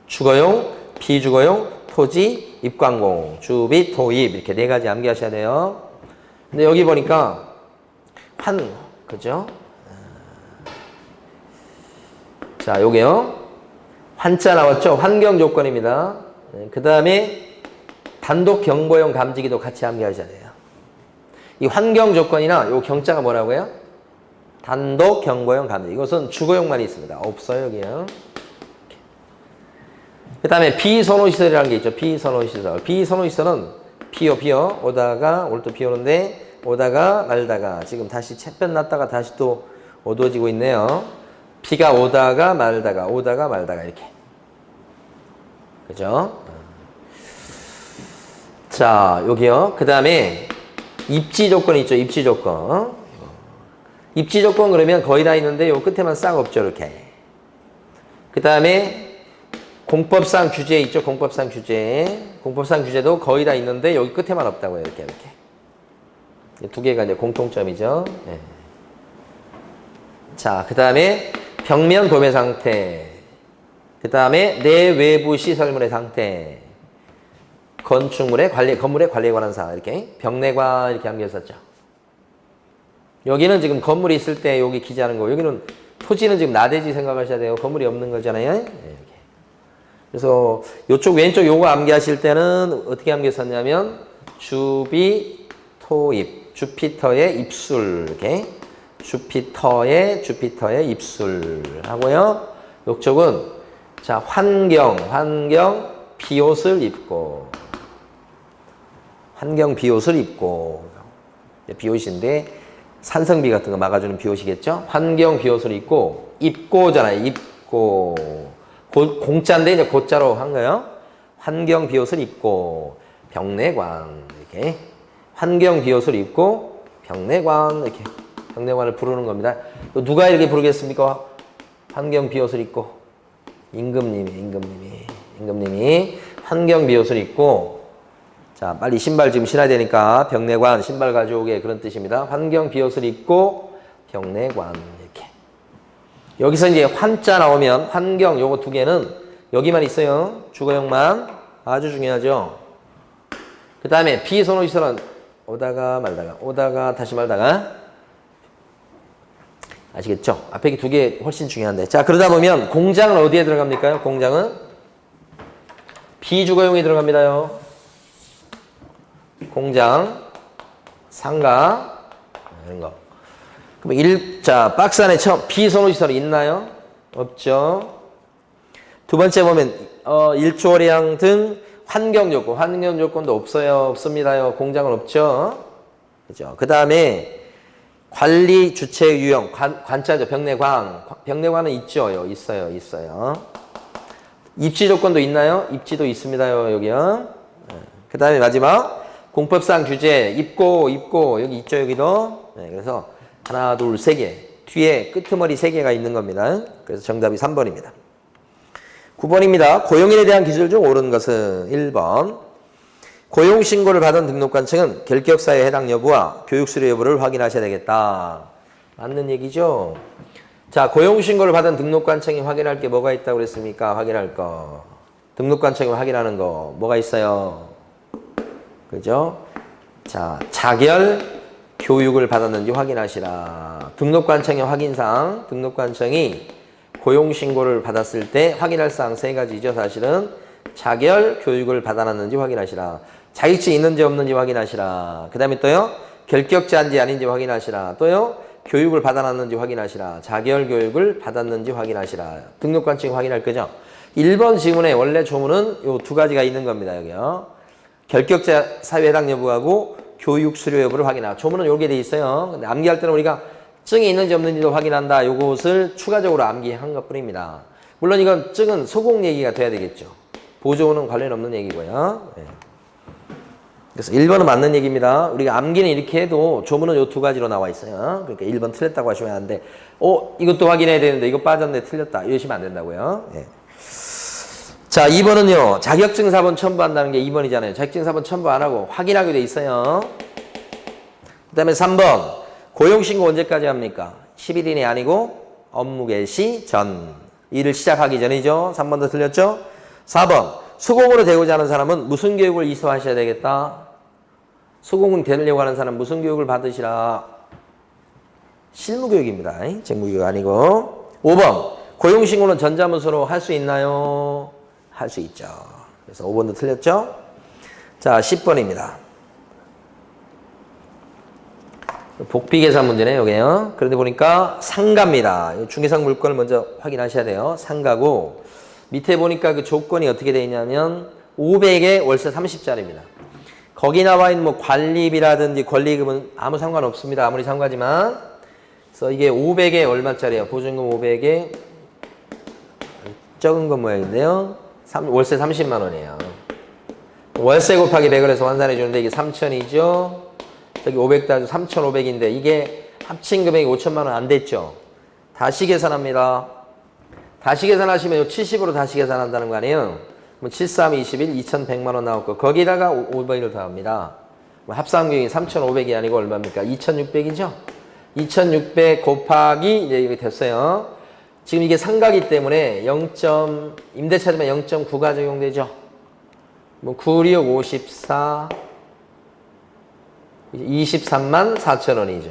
주거용, 비주거용, 토지, 입광공, 주, 비, 토, 입 이렇게 4가지 암기하셔야 돼요. 근데 여기 보니까 그죠? 자, 요게요. 환자 나왔죠? 환경 조건입니다. 그 다음에 단독 경보용 감지기도 같이 암기하셔야 돼요. 이 환경 조건이나 요 경자가 뭐라고요? 단독 경보용 감지. 이것은 주거용만 있습니다. 없어요, 여기요. 그 다음에 비선호시설이라는 게 있죠. 비선호시설. 비선호시설은 비요. 오다가, 오늘 또 비 오는데, 오다가 말다가. 지금 다시 쳇변 났다가 다시 또 어두워지고 있네요. 비가 오다가 말다가, 오다가 말다가, 이렇게. 그죠? 자, 여기요. 그 다음에 입지 조건이 있죠. 입지 조건. 입지 조건 그러면 거의 다 있는데 요 끝에만 싹 없죠. 이렇게. 그 다음에 공법상 규제 있죠. 공법상 규제. 공법상 규제도 거의 다 있는데 여기 끝에만 없다고요. 이렇게. 두 개가 이제 공통점이죠. 네. 자, 그 다음에 벽면 도매 상태. 그 다음에 내외부 시설물의 상태. 건축물의 관리, 건물의 관리에 관한 사항. 이렇게. 벽내관 이렇게 암기했었죠. 여기는 지금 건물이 있을 때 여기 기재하는 거. 여기는 토지는 지금 나대지 생각하셔야 돼요. 건물이 없는 거잖아요. 네, 이렇게. 그래서 이쪽 왼쪽 요거 암기하실 때는 어떻게 암기했었냐면 주비 토입. 주피터의 입술. 이렇게. 주피터의 입술 하고요. 이쪽은 자, 환경 비옷을 입고. 환경 비옷을 입고. 비옷인데 산성비 같은 거 막아주는 비옷이겠죠? 환경 비옷을 입고잖아요. 입고. 공짜인데 이제 고자로 한 거예요. 환경 비옷을 입고 벽내관 이렇게. 환경 비옷을 입고 벽내관 이렇게. 벽내관을 부르는 겁니다. 누가 이렇게 부르겠습니까? 환경 비옷을 입고 임금님이 환경 비옷을 입고. 자, 빨리 신발 지금 신어야 되니까 벽내관 신발 가져오게 그런 뜻입니다. 환경 비옷을 입고 벽내관 이렇게. 여기서 이제 환자 나오면 환경 요거 두 개는 여기만 있어요. 주거용만. 아주 중요하죠. 그 다음에 비선호시설은 오다가 말다가, 오다가 다시 말다가. 아시겠죠? 앞에 두 개 훨씬 중요한데. 자, 그러다 보면 공장은 어디에 들어갑니까? 공장은 비주거용이 들어갑니다요. 공장, 상가, 이런 거. 그럼 자, 박스 안에 비선호시설이 있나요? 없죠. 두 번째 보면, 일조량 등 환경 조건도 없어요. 없습니다요. 공장은 없죠. 그죠. 그 다음에 관리 주체 유형, 관자죠. 벽내관은 있죠. 있어요. 입지 조건도 있나요? 입지도 있습니다요. 여기요. 그 다음에 마지막. 공법상 규제, 입고, 여기 있죠, 여기도. 네, 그래서 하나, 둘, 세 개. 뒤에 끄트머리 세 개가 있는 겁니다. 그래서 정답이 3번입니다. 9번입니다. 고용인에 대한 기술 중 옳은 것은 1번. 고용신고를 받은 등록관청은 결격사유에 해당 여부와 교육수료 여부를 확인하셔야 되겠다. 맞는 얘기죠? 자, 고용신고를 받은 등록관청이 확인할 게 뭐가 있다고 그랬습니까? 확인할 거. 등록관청이 확인하는 거. 뭐가 있어요? 그죠? 자, 자결 교육을 받았는지 확인하시라. 등록관청의 확인사항, 등록관청이 고용신고를 받았을 때 확인할 사항 세 가지죠. 사실은 자결 교육을 받아놨는지 확인하시라. 자격증이 있는지 없는지 확인하시라. 그 다음에 또요, 결격자인지 아닌지 확인하시라. 또요, 교육을 받아놨는지 확인하시라. 자결 교육을 받았는지 확인하시라. 등록관청이 확인할 거죠. 1번 지문에 원래 조문은 요 두 가지가 있는 겁니다. 여기요. 결격자 사유에 해당 여부하고 교육 수료 여부를 확인하라. 조문은 요게 돼 있어요. 근데 암기할 때는 우리가 증이 있는지 없는지도 확인한다. 요것을 추가적으로 암기한 것 뿐입니다. 물론 이건 증은 소공 얘기가 돼야 되겠죠. 보조는 관련 없는 얘기고요. 네. 그래서 1번은 맞는 얘기입니다. 우리가 암기는 이렇게 해도 조문은 요 두 가지로 나와 있어요. 그러니까 1번 틀렸다고 하시면 안 돼. 이것도 확인해야 되는데 이거 빠졌네, 틀렸다. 이러시면 안 된다고요. 네. 자, 2번은요. 자격증 사본 첨부한다는 게 2번이잖아요. 자격증 사본 첨부 안 하고 확인하게 돼 있어요. 그 다음에 3번. 고용신고 언제까지 합니까? 11일이 아니고 업무 개시 전. 일을 시작하기 전이죠. 3번도 틀렸죠? 4번. 수공으로 되고자 하는 사람은 무슨 교육을 이수하셔야 되겠다? 수공은 되려고 하는 사람 무슨 교육을 받으시라? 실무교육입니다. 직무교육 아니고. 5번. 고용신고는 전자문서로 할 수 있나요? 할 수 있죠. 그래서 5번도 틀렸죠? 자, 10번입니다. 복비계산 문제네요, 여기요. 그런데 보니까 상가입니다. 중개상 물건을 먼저 확인하셔야 돼요. 상가고, 밑에 보니까 그 조건이 어떻게 되어 있냐면, 500에 월세 30짜리입니다. 거기 나와 있는 뭐 관리비라든지 권리금은 아무 상관없습니다. 아무리 상가지만. 그래서 이게 500에 얼마짜리예요? 보증금 500에 적은 건 모양인데요. 월세 30만 원이에요. 월세 곱하기 100을 해서 환산해 주는데 이게 3천이죠. 저기 500 따져 3,500인데 이게 합친 금액이 5천만 원 안 됐죠. 다시 계산합니다. 다시 계산하시면 70으로 다시 계산한다는 거 아니에요? 7, 3, 21, 2,100만 원 나왔고 거기다가 500을 더합니다. 합산금액이 3,500이 아니고 얼마입니까? 2,600이죠? 2,600 곱하기 이제 이게 됐어요. 지금 이게 상가기 때문에 임대차지만 0.9가 적용되죠. 뭐 9, 6, 54, 23만 4천 원이죠.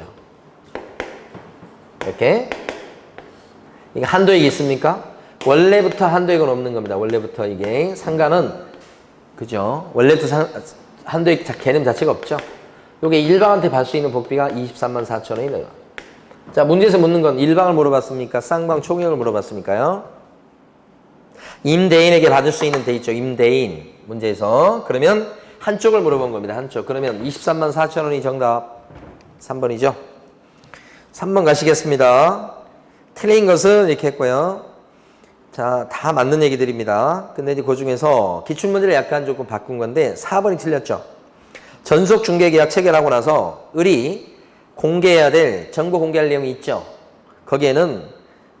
이렇게. 이게 한도액이 있습니까? 원래부터 한도액은 없는 겁니다. 원래부터 이게 상가는 그죠? 원래부터 한도액 개념 자체가 없죠. 요게 일방한테 받을 수 있는 복비가 23만 4천 원이래요. 자, 문제에서 묻는 건 일방을 물어봤습니까? 쌍방 총액을 물어봤습니까요? 임대인에게 받을 수 있는 데 있죠. 임대인 문제에서. 그러면 한쪽을 물어본 겁니다. 한쪽. 그러면 23만 4천 원이 정답 3번이죠. 3번 가시겠습니다. 틀린 것은 이렇게 했고요. 자, 다 맞는 얘기들입니다. 근데 이제 그 중에서 기출문제를 약간 조금 바꾼 건데 4번이 틀렸죠. 전속 중개계약 체결하고 나서 을이 공개해야 될 정보 공개할 내용이 있죠. 거기에는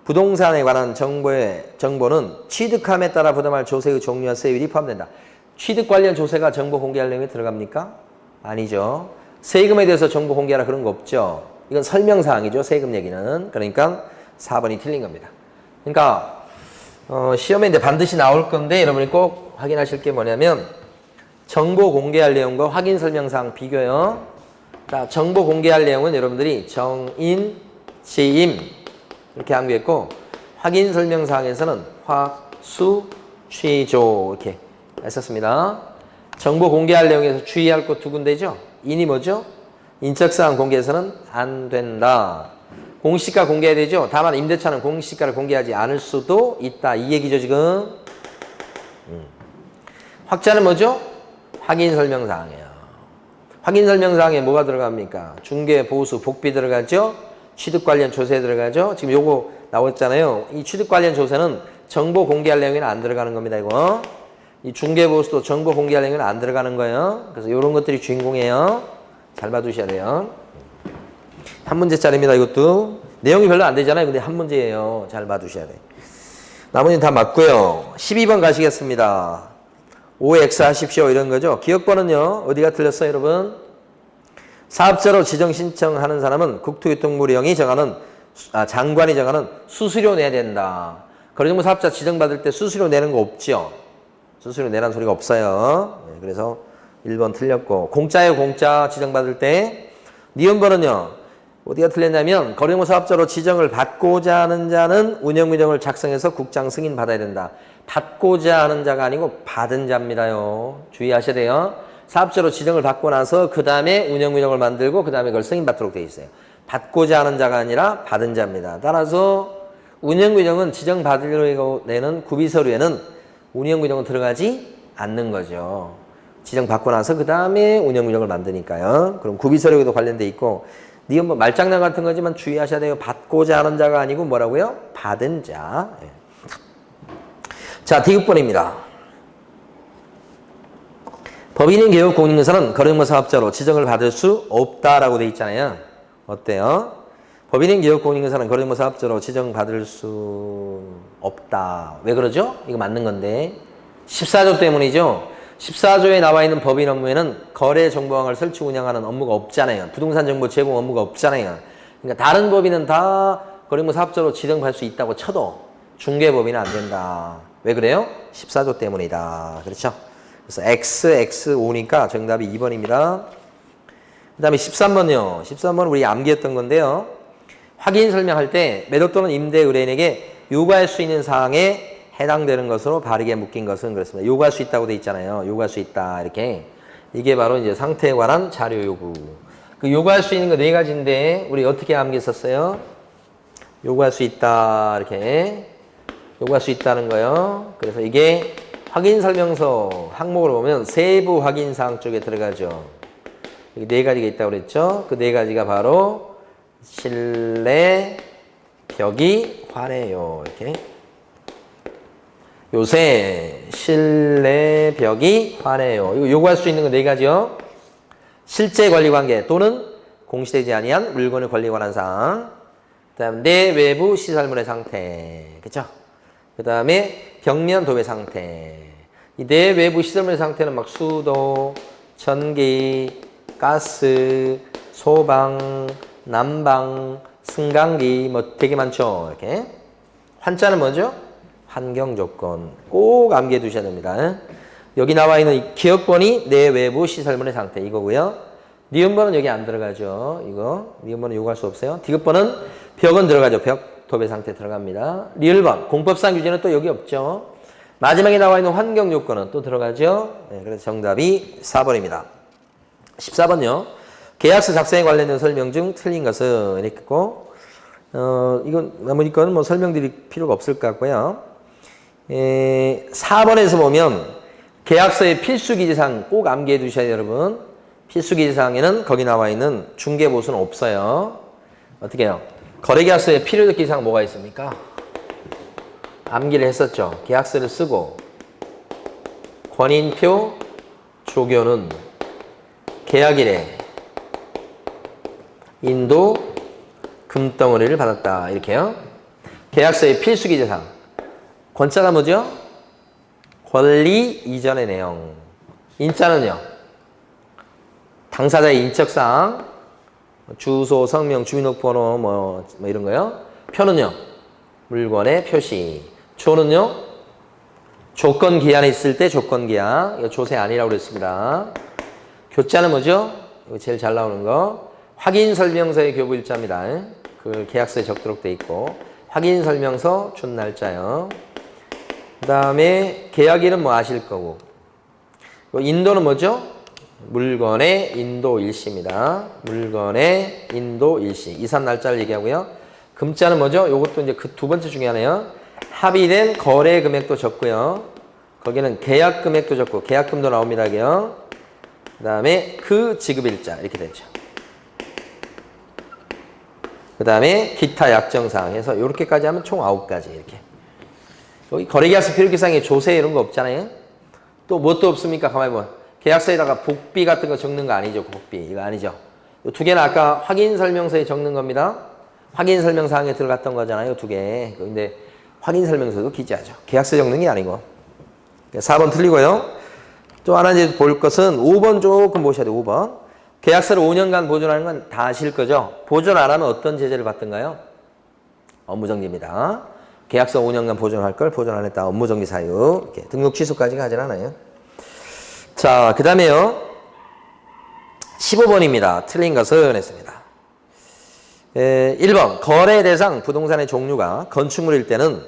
부동산에 관한 정보는 취득함에 따라 부담할 조세의 종류와 세율이 포함된다. 취득 관련 조세가 정보 공개할 내용에 들어갑니까? 아니죠. 세금에 대해서 정보 공개하라 그런 거 없죠. 이건 설명사항이죠. 세금 얘기는. 그러니까 4번이 틀린 겁니다. 그러니까 시험에 이제 반드시 나올 건데 여러분이 꼭 확인하실 게 뭐냐면 정보 공개할 내용과 확인 설명사항 비교요. 자, 정보 공개할 내용은 여러분들이 정인, 지임 이렇게 암기했고 확인 설명사항에서는 확, 수, 취조 이렇게 했었습니다. 정보 공개할 내용에서 주의할 것 두 군데죠. 인이 뭐죠? 인적사항 공개에서는 안 된다. 공시가 공개해야 되죠. 다만 임대차는 공시가를 공개하지 않을 수도 있다. 이 얘기죠 지금. 확자는 뭐죠? 확인 설명사항이에요. 확인 설명사항에 뭐가 들어갑니까? 중개, 보수, 복비 들어가죠. 취득 관련 조세 들어가죠. 지금 요거 나왔잖아요. 이 취득 관련 조세는 정보 공개할 내용에는 안 들어가는 겁니다. 이거. 이 중개, 보수도 정보 공개할 내용에는 안 들어가는 거예요. 그래서 이런 것들이 주인공이에요. 잘 봐두셔야 돼요. 한 문제짜리입니다. 이것도. 내용이 별로 안 되잖아요. 근데 한 문제예요. 잘 봐두셔야 돼요. 나머지는 다 맞고요. 12번 가시겠습니다. OX 하십시오. 이런 거죠. 기억번은요. 어디가 틀렸어요, 여러분? 사업자로 지정 신청하는 사람은 국토교통부령이 정하는, 장관이 정하는 수수료 내야 된다. 거래정보 사업자 지정받을 때 수수료 내는 거 없죠? 수수료 내라는 소리가 없어요. 네, 그래서 1번 틀렸고. 공짜예요, 공짜 지정받을 때. 니은번은요. 어디가 틀렸냐면 거래정보 사업자로 지정을 받고자 하는 자는 운영규정을 작성해서 국장 승인 받아야 된다. 받고자 하는 자가 아니고 받은 자입니다요. 주의하셔야 돼요. 사업자로 지정을 받고 나서 그 다음에 운영규정을 만들고 그 다음에 그걸 승인받도록 되어 있어요. 받고자 하는 자가 아니라 받은 자입니다. 따라서 운영규정은 지정받으려고 내는 구비서류에는 운영규정은 들어가지 않는 거죠. 지정받고 나서 그 다음에 운영규정을 만드니까요. 그럼 구비서류에도 관련돼 있고 이건 뭐 말장난 같은 거지만 주의하셔야 돼요. 받고자 하는 자가 아니고 뭐라고요? 받은 자. 자, 디귿번입니다. 법인인 개업 공인인사는 거래정보 사업자로 지정을 받을 수 없다라고 돼 있잖아요. 어때요? 법인인 개업 공인인사는 거래정보 사업자로 지정받을 수 없다. 왜 그러죠? 이거 맞는 건데. 14조 때문이죠. 14조에 나와 있는 법인 업무에는 거래정보망을 설치 운영하는 업무가 없잖아요. 부동산 정보 제공 업무가 없잖아요. 그러니까 다른 법인은 다 거래정보 사업자로 지정받을 수 있다고 쳐도 중개법인은 안 된다. 왜 그래요? 14조 때문이다. 그렇죠? 그래서 XXO니까 정답이 2번입니다. 그 다음에 13번요. 13번은 우리 암기했던 건데요. 확인 설명할 때 매도 또는 임대 의뢰인에게 요구할 수 있는 사항에 해당되는 것으로 바르게 묶인 것은 그렇습니다. 요구할 수 있다고 돼 있잖아요. 요구할 수 있다 이렇게. 이게 바로 이제 상태에 관한 자료 요구. 그 요구할 수 있는 거 네 가지인데 우리 어떻게 암기했었어요? 요구할 수 있다 이렇게. 요구할 수 있다는 거요. 그래서 이게 확인 설명서 항목으로 보면 세부 확인 사항 쪽에 들어가죠. 여기 네 가지가 있다고 그랬죠. 그 네 가지가 바로 실내 벽이 환해요. 이렇게. 요새 실내 벽이 환해요. 이거 요구할 수 있는 거 네 가지요. 실제 권리 관계 또는 공시되지 아니한 물건의 권리에 관한 사항. 그다음 내 외부 시설물의 상태. 그렇죠? 그다음에 벽면 도배 상태. 이 내 외부 시설물의 상태는 막 수도, 전기, 가스, 소방, 난방, 승강기 뭐 되게 많죠. 이렇게. 환자는 뭐죠? 환경 조건. 꼭 암기해 두셔야 됩니다. 여기 나와 있는 이 기억번이 내 외부 시설물의 상태 이거고요. 니은번은 여기 안 들어가죠. 이거 니은번은 요구할 수 없어요. 디귿번은 벽은 들어가죠. 벽 도배 상태 들어갑니다. 리을번 공법상 규제는 또 여기 없죠. 마지막에 나와 있는 환경 요건은 또 들어가죠. 네, 그래서 정답이 4번입니다. 14번요. 계약서 작성에 관련된 설명 중 틀린 것은 이렇게 있고 이건 나머지 거는 뭐 설명드릴 필요가 없을 것 같고요. 4번에서 보면 계약서의 필수기재사항 꼭 암기해 두셔야 돼요, 여러분. 필수기재사항에는 거기 나와 있는 중개보수는 없어요. 어떻게 해요? 거래계약서에 필요적 기사항 뭐가 있습니까? 암기를 했었죠. 계약서를 쓰고 권인표 조교는 계약일에 인도 금덩어리를 받았다. 이렇게요. 계약서의 필수기재사항. 권자가 뭐죠? 권리 이전의 내용. 인자는요? 당사자의 인적사항, 주소, 성명, 주민등록번호 뭐 이런 거요. 표는요? 물건의 표시. 조는요? 조건 기한이 있을 때 조건 기한. 이거 조세 아니라고 그랬습니다. 교자는 뭐죠? 이거 제일 잘 나오는 거. 확인 설명서의 교부 일자입니다. 그 계약서에 적도록 돼 있고. 확인 설명서 준 날짜요. 그 다음에 계약일은 뭐 아실 거고. 인도는 뭐죠? 물건의 인도 일시입니다. 물건의 인도 일시. 이산 날짜를 얘기하고요. 금자는 뭐죠? 요것도 이제 그 두 번째 중에 하나요. 합의된 거래 금액도 적고요. 거기는 계약 금액도 적고 계약금도 나옵니다. 이게요. 그 다음에 그 지급일자 이렇게 되죠. 그 다음에 기타 약정사항 해서 이렇게까지 하면 총 9가지 이렇게. 여기 거래계약서 필요기사항에 조세 이런 거 없잖아요. 또 뭣도 없습니까? 가만히 보면 계약서에다가 복비 같은 거 적는 거 아니죠. 복비 이거 아니죠. 이 두 개는 아까 확인 설명서에 적는 겁니다. 확인 설명사항에 들어갔던 거잖아요. 두 개. 근데 확인 설명서도 기재하죠. 계약서 적는 게 아니고. 4번 틀리고요. 또 하나 이제 볼 것은 5번 조금 보셔야 돼요. 5번. 계약서를 5년간 보존하는 건 다 아실 거죠. 보존 안 하면 어떤 제재를 받던가요? 업무정지입니다. 계약서 5년간 보존할 걸 보존 안 했다. 업무정지 사유. 이렇게 등록 취소까지 가진 않아요. 자, 그 다음에요. 15번입니다. 틀린 것은 했습니다. 1번 거래 대상 부동산의 종류가 건축물일 때는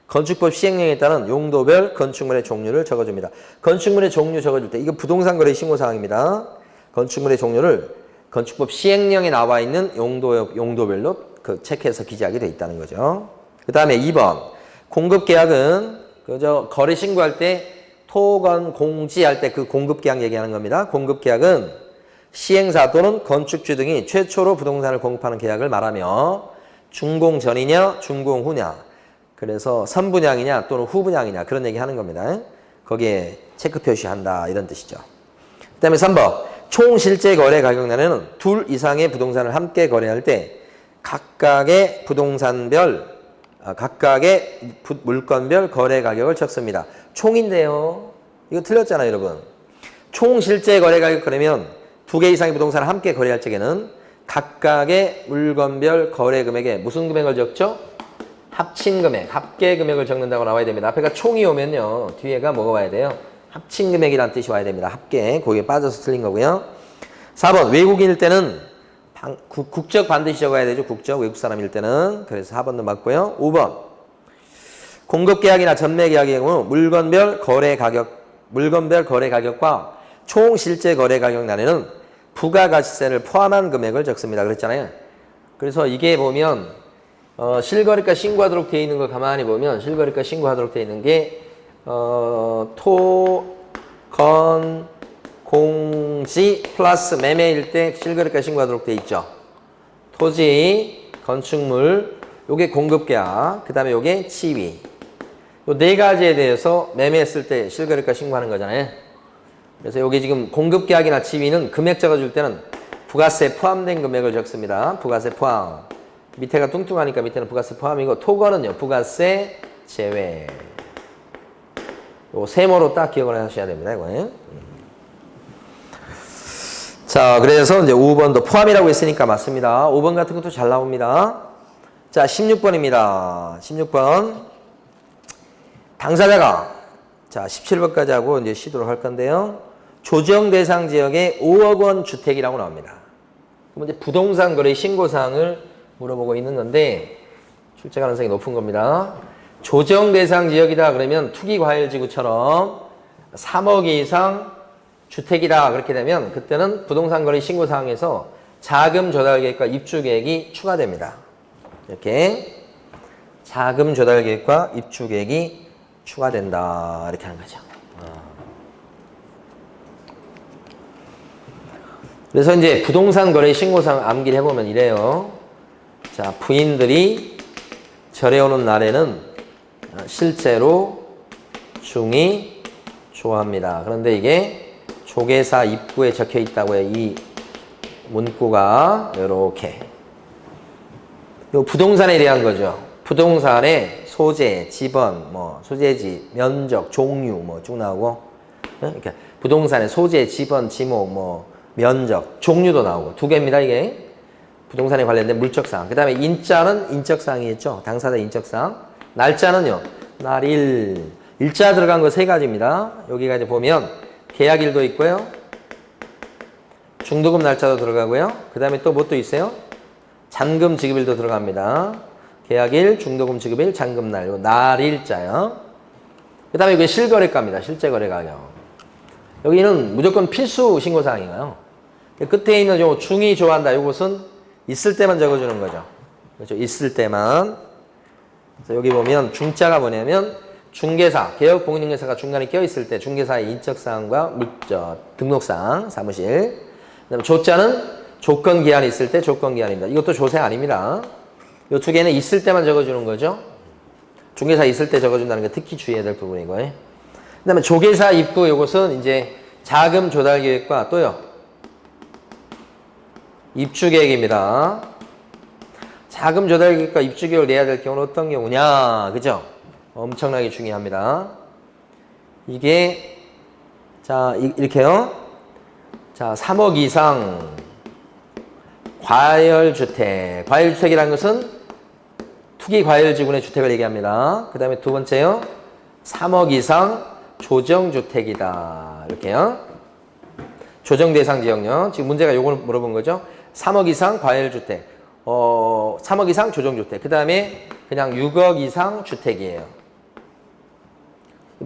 건축법 시행령에 따른 용도별 건축물의 종류를 적어줍니다. 건축물의 종류 적어줄 때 이거 부동산 거래 신고사항입니다. 건축물의 종류를 건축법 시행령에 나와 있는 용도별로 그 체크해서 기재하게 돼 있다는 거죠. 그 다음에 2번 공급계약은 그저 거래 신고할 때 토건 공지할 때 그 공급계약 얘기하는 겁니다. 공급계약은 시행사 또는 건축주 등이 최초로 부동산을 공급하는 계약을 말하며 준공 전이냐 준공 후냐 그래서 선분양이냐 또는 후분양이냐 그런 얘기 하는 겁니다. 거기에 체크 표시한다 이런 뜻이죠. 그 다음에 3번 총 실제 거래 가격란에는 둘 이상의 부동산을 함께 거래할 때 각각의 부동산별 각각의 물건별 거래 가격을 적습니다. 총인데요. 이거 틀렸잖아요, 여러분. 총 실제 거래 가격 그러면 두 개 이상의 부동산을 함께 거래할 적에는 각각의 물건별 거래 금액에 무슨 금액을 적죠? 합친 금액, 합계 금액을 적는다고 나와야 됩니다. 앞에가 총이 오면요. 뒤에가 뭐가 와야 돼요? 합친 금액이라는 뜻이 와야 됩니다. 합계. 거기에 빠져서 틀린 거고요. 4번 외국인일 때는 국적 반드시 적어야 되죠. 국적 외국 사람일 때는. 그래서 4번도 맞고요. 5번 공급계약이나 전매계약의 경우 물건별 거래 가격과 총 실제 거래 가격 난에는 부가가치세를 포함한 금액을 적습니다. 그랬잖아요. 그래서 이게 보면 실거래가 신고하도록 되어 있는 거 가만히 보면 실거래가 신고하도록 되어 있는 게 토, 건, 공지 플러스 매매일 때 실거래가 신고하도록 되어 있죠. 토지, 건축물, 요게 공급계약, 그 다음에 요게 지위. 요 네 가지에 대해서 매매했을 때 실거래가 신고하는 거잖아요. 그래서 여기 지금 공급계약이나 지위는 금액 적어줄 때는 부가세 포함된 금액을 적습니다. 부가세 포함. 밑에가 뚱뚱하니까 밑에는 부가세 포함이고 토건은요. 부가세 제외. 요 세모로 딱 기억을 하셔야 됩니다. 이거. 자, 그래서 이제 5번도 포함이라고 했으니까 맞습니다. 5번 같은 것도 잘 나옵니다. 자, 16번입니다. 16번. 당사자가 자, 17번까지 하고 이제 쉬도록 할 건데요. 조정 대상 지역에 5억 원 주택이라고 나옵니다. 그럼 이제 부동산 거래 신고 사항을 물어보고 있는 건데 출제 가능성이 높은 겁니다. 조정 대상 지역이다 그러면 투기과열지구처럼 3억 이상 주택이다 그렇게 되면 그때는 부동산 거래 신고 사항에서 자금 조달 계획과 입주 계획이 추가됩니다. 이렇게 자금 조달 계획과 입주 계획이 추가된다 이렇게 하는 거죠. 그래서 이제 부동산 거래 신고사항 암기를 해보면 이래요. 자, 부인들이 절에 오는 날에는 실제로 중이 좋아합니다. 그런데 이게 조계사 입구에 적혀 있다고 해요. 이 문구가 이렇게. 요 부동산에 대한 거죠. 부동산의 소재, 지번, 뭐 소재지, 면적, 종류 뭐 쭉 나오고, 그러니까 부동산의 소재, 지번, 지목, 뭐 면적, 종류도 나오고 두 개입니다. 이게 부동산에 관련된 물적사항. 그 다음에 인자는 인적사항이겠죠. 당사자 인적사항. 날짜는요. 날일. 일자 들어간 거 세 가지입니다. 여기가 이제 보면 계약일도 있고요. 중도금 날짜도 들어가고요. 그 다음에 또 뭐 또 있어요? 잔금 지급일도 들어갑니다. 계약일, 중도금 지급일, 잔금날, 날일자요. 그 다음에 이게 실거래가입니다. 실제 거래 가격. 여기는 무조건 필수 신고사항이에요. 끝에 있는 요 중이 좋아한다. 이것은 있을 때만 적어주는 거죠. 그렇죠. 있을 때만. 그래서 여기 보면 중자가 뭐냐면 중개사, 개업공인중개사가 중간에 껴있을 때 중개사의 인적사항과 등록사항, 사무실. 그다음에 조자는 조건기한이 있을 때 조건기한입니다. 이것도 조세 아닙니다. 이 두 개는 있을 때만 적어주는 거죠. 중개사 있을 때 적어준다는 게 특히 주의해야 될 부분이고요. 그 다음에 조계사 입구 이것은 이제 자금 조달 계획과 또요. 입주 계획입니다. 자금 조달 계획과 입주 계획을 내야 될 경우는 어떤 경우냐. 그죠? 엄청나게 중요합니다. 이게 자 이렇게요. 자 3억 이상 과열주택. 과열주택이라는 것은 투기과열지구의 주택을 얘기합니다. 그 다음에 두 번째요. 3억 이상 조정주택이다. 이렇게요. 조정대상 지역요. 지금 문제가 요걸 물어본 거죠. 3억 이상 과열주택. 3억 이상 조정주택. 그 다음에 그냥 6억 이상 주택이에요.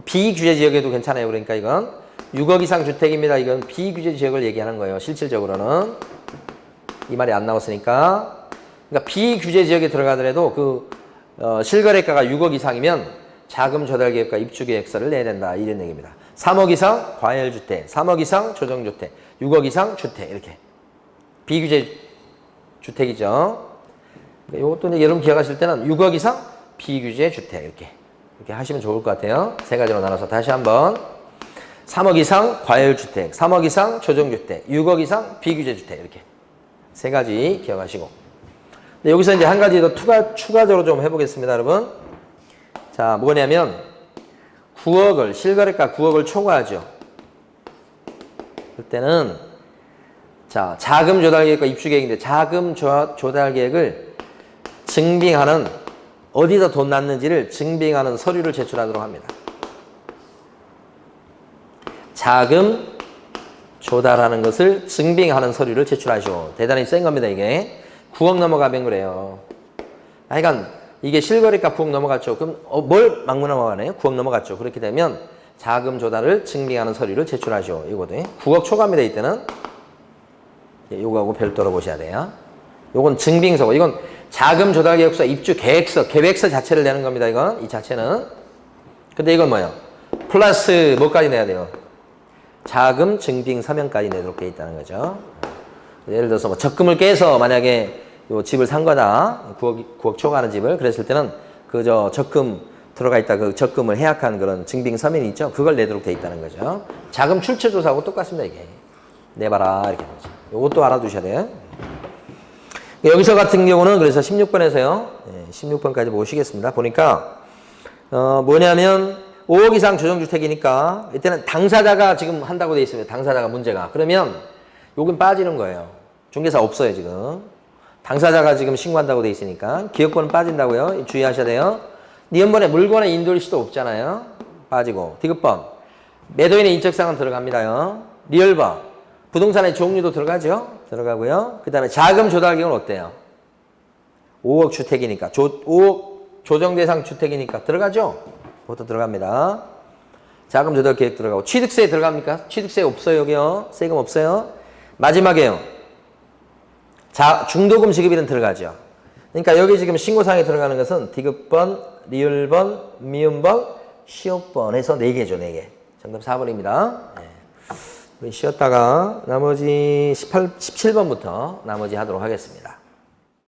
비규제 지역에도 괜찮아요. 그러니까 이건 6억 이상 주택입니다. 이건 비규제 지역을 얘기하는 거예요. 실질적으로는. 이 말이 안 나왔으니까. 그러니까 비규제 지역에 들어가더라도 그 실거래가가 6억 이상이면 자금 조달 계획과 입주 계획서를 내야 된다. 이런 얘기입니다. 3억 이상 과열주택, 3억 이상 조정주택, 6억 이상 주택 이렇게. 비규제 주택이죠. 이것도 이제 여러분 기억하실 때는 6억 이상 비규제 주택 이렇게 하시면 좋을 것 같아요. 세 가지로 나눠서 다시 한번 3억 이상 과열주택, 3억 이상 조정주택, 6억 이상 비규제 주택 이렇게 세 가지 기억하시고. 여기서 이제 한 가지 더 추가적으로 좀 해보겠습니다, 여러분. 자, 뭐냐면 9억을 실거래가 9억을 초과하죠. 그때는 자 자금 조달 계획과 입주 계획인데 자금 조달 계획을 증빙하는 어디서 돈 났는지를 증빙하는 서류를 제출하도록 합니다. 자금 조달하는 것을 증빙하는 서류를 제출하시오. 대단히 센 겁니다, 이게. 9억 넘어가면 그래요. 하여간 이게 실거래가 9억 넘어갔죠. 그럼 뭘 막 넘어가네요? 9억 넘어갔죠. 그렇게 되면 자금 조달을 증빙하는 서류를 제출하시오. 이거도 9억 초과입니다. 이때는. 요거하고 별도로 보셔야 돼요. 요건 증빙서고, 이건 자금 조달 계획서, 입주 계획서, 계획서 자체를 내는 겁니다. 이건 이 자체는. 근데 이건 뭐예요? 플러스 뭐까지 내야 돼요? 자금 증빙 서면까지 내도록 돼 있다는 거죠. 예를 들어서 뭐 적금을 깨서 만약에 요 집을 산 거다. 9억 초과하는 집을. 그랬을 때는 그저 적금 들어가 있다. 그 적금을 해약한 그런 증빙 서면이 있죠. 그걸 내도록 돼 있다는 거죠. 자금 출처 조사하고 똑같습니다. 이게. 내봐라. 이렇게 하는 거죠. 요것도 알아두셔야 돼요. 여기서 같은 경우는 그래서 16번에서요. 16번까지 보시겠습니다. 보니까 뭐냐면 5억 이상 조정주택이니까 이때는 당사자가 지금 한다고 돼 있습니다. 당사자가 문제가. 그러면 요건 빠지는 거예요. 중개사 없어요 지금. 당사자가 지금 신고한다고 돼 있으니까 기업권은 빠진다고요. 주의하셔야 돼요. 니은번에 물건의 인도일시도 없잖아요. 빠지고. 디귿번 매도인의 인적사항은 들어갑니다요. 리얼번 부동산의 종류도 들어가죠. 들어가고요. 그 다음에 자금 조달 계획은 어때요? 5억 주택이니까 5억 조정대상 주택이니까 들어가죠. 그것도 들어갑니다. 자금 조달 계획 들어가고 취득세 들어갑니까? 취득세 없어요. 여기요. 세금 없어요. 마지막에요. 중도금 지급일은 들어가죠. 그러니까 여기 지금 신고사항에 들어가는 것은 디귿번, 리을번, 미음번, 시옷번 해서 4개죠. 4개. 정답 4번입니다. 우리 쉬었다가 나머지 17번부터 나머지 하도록 하겠습니다.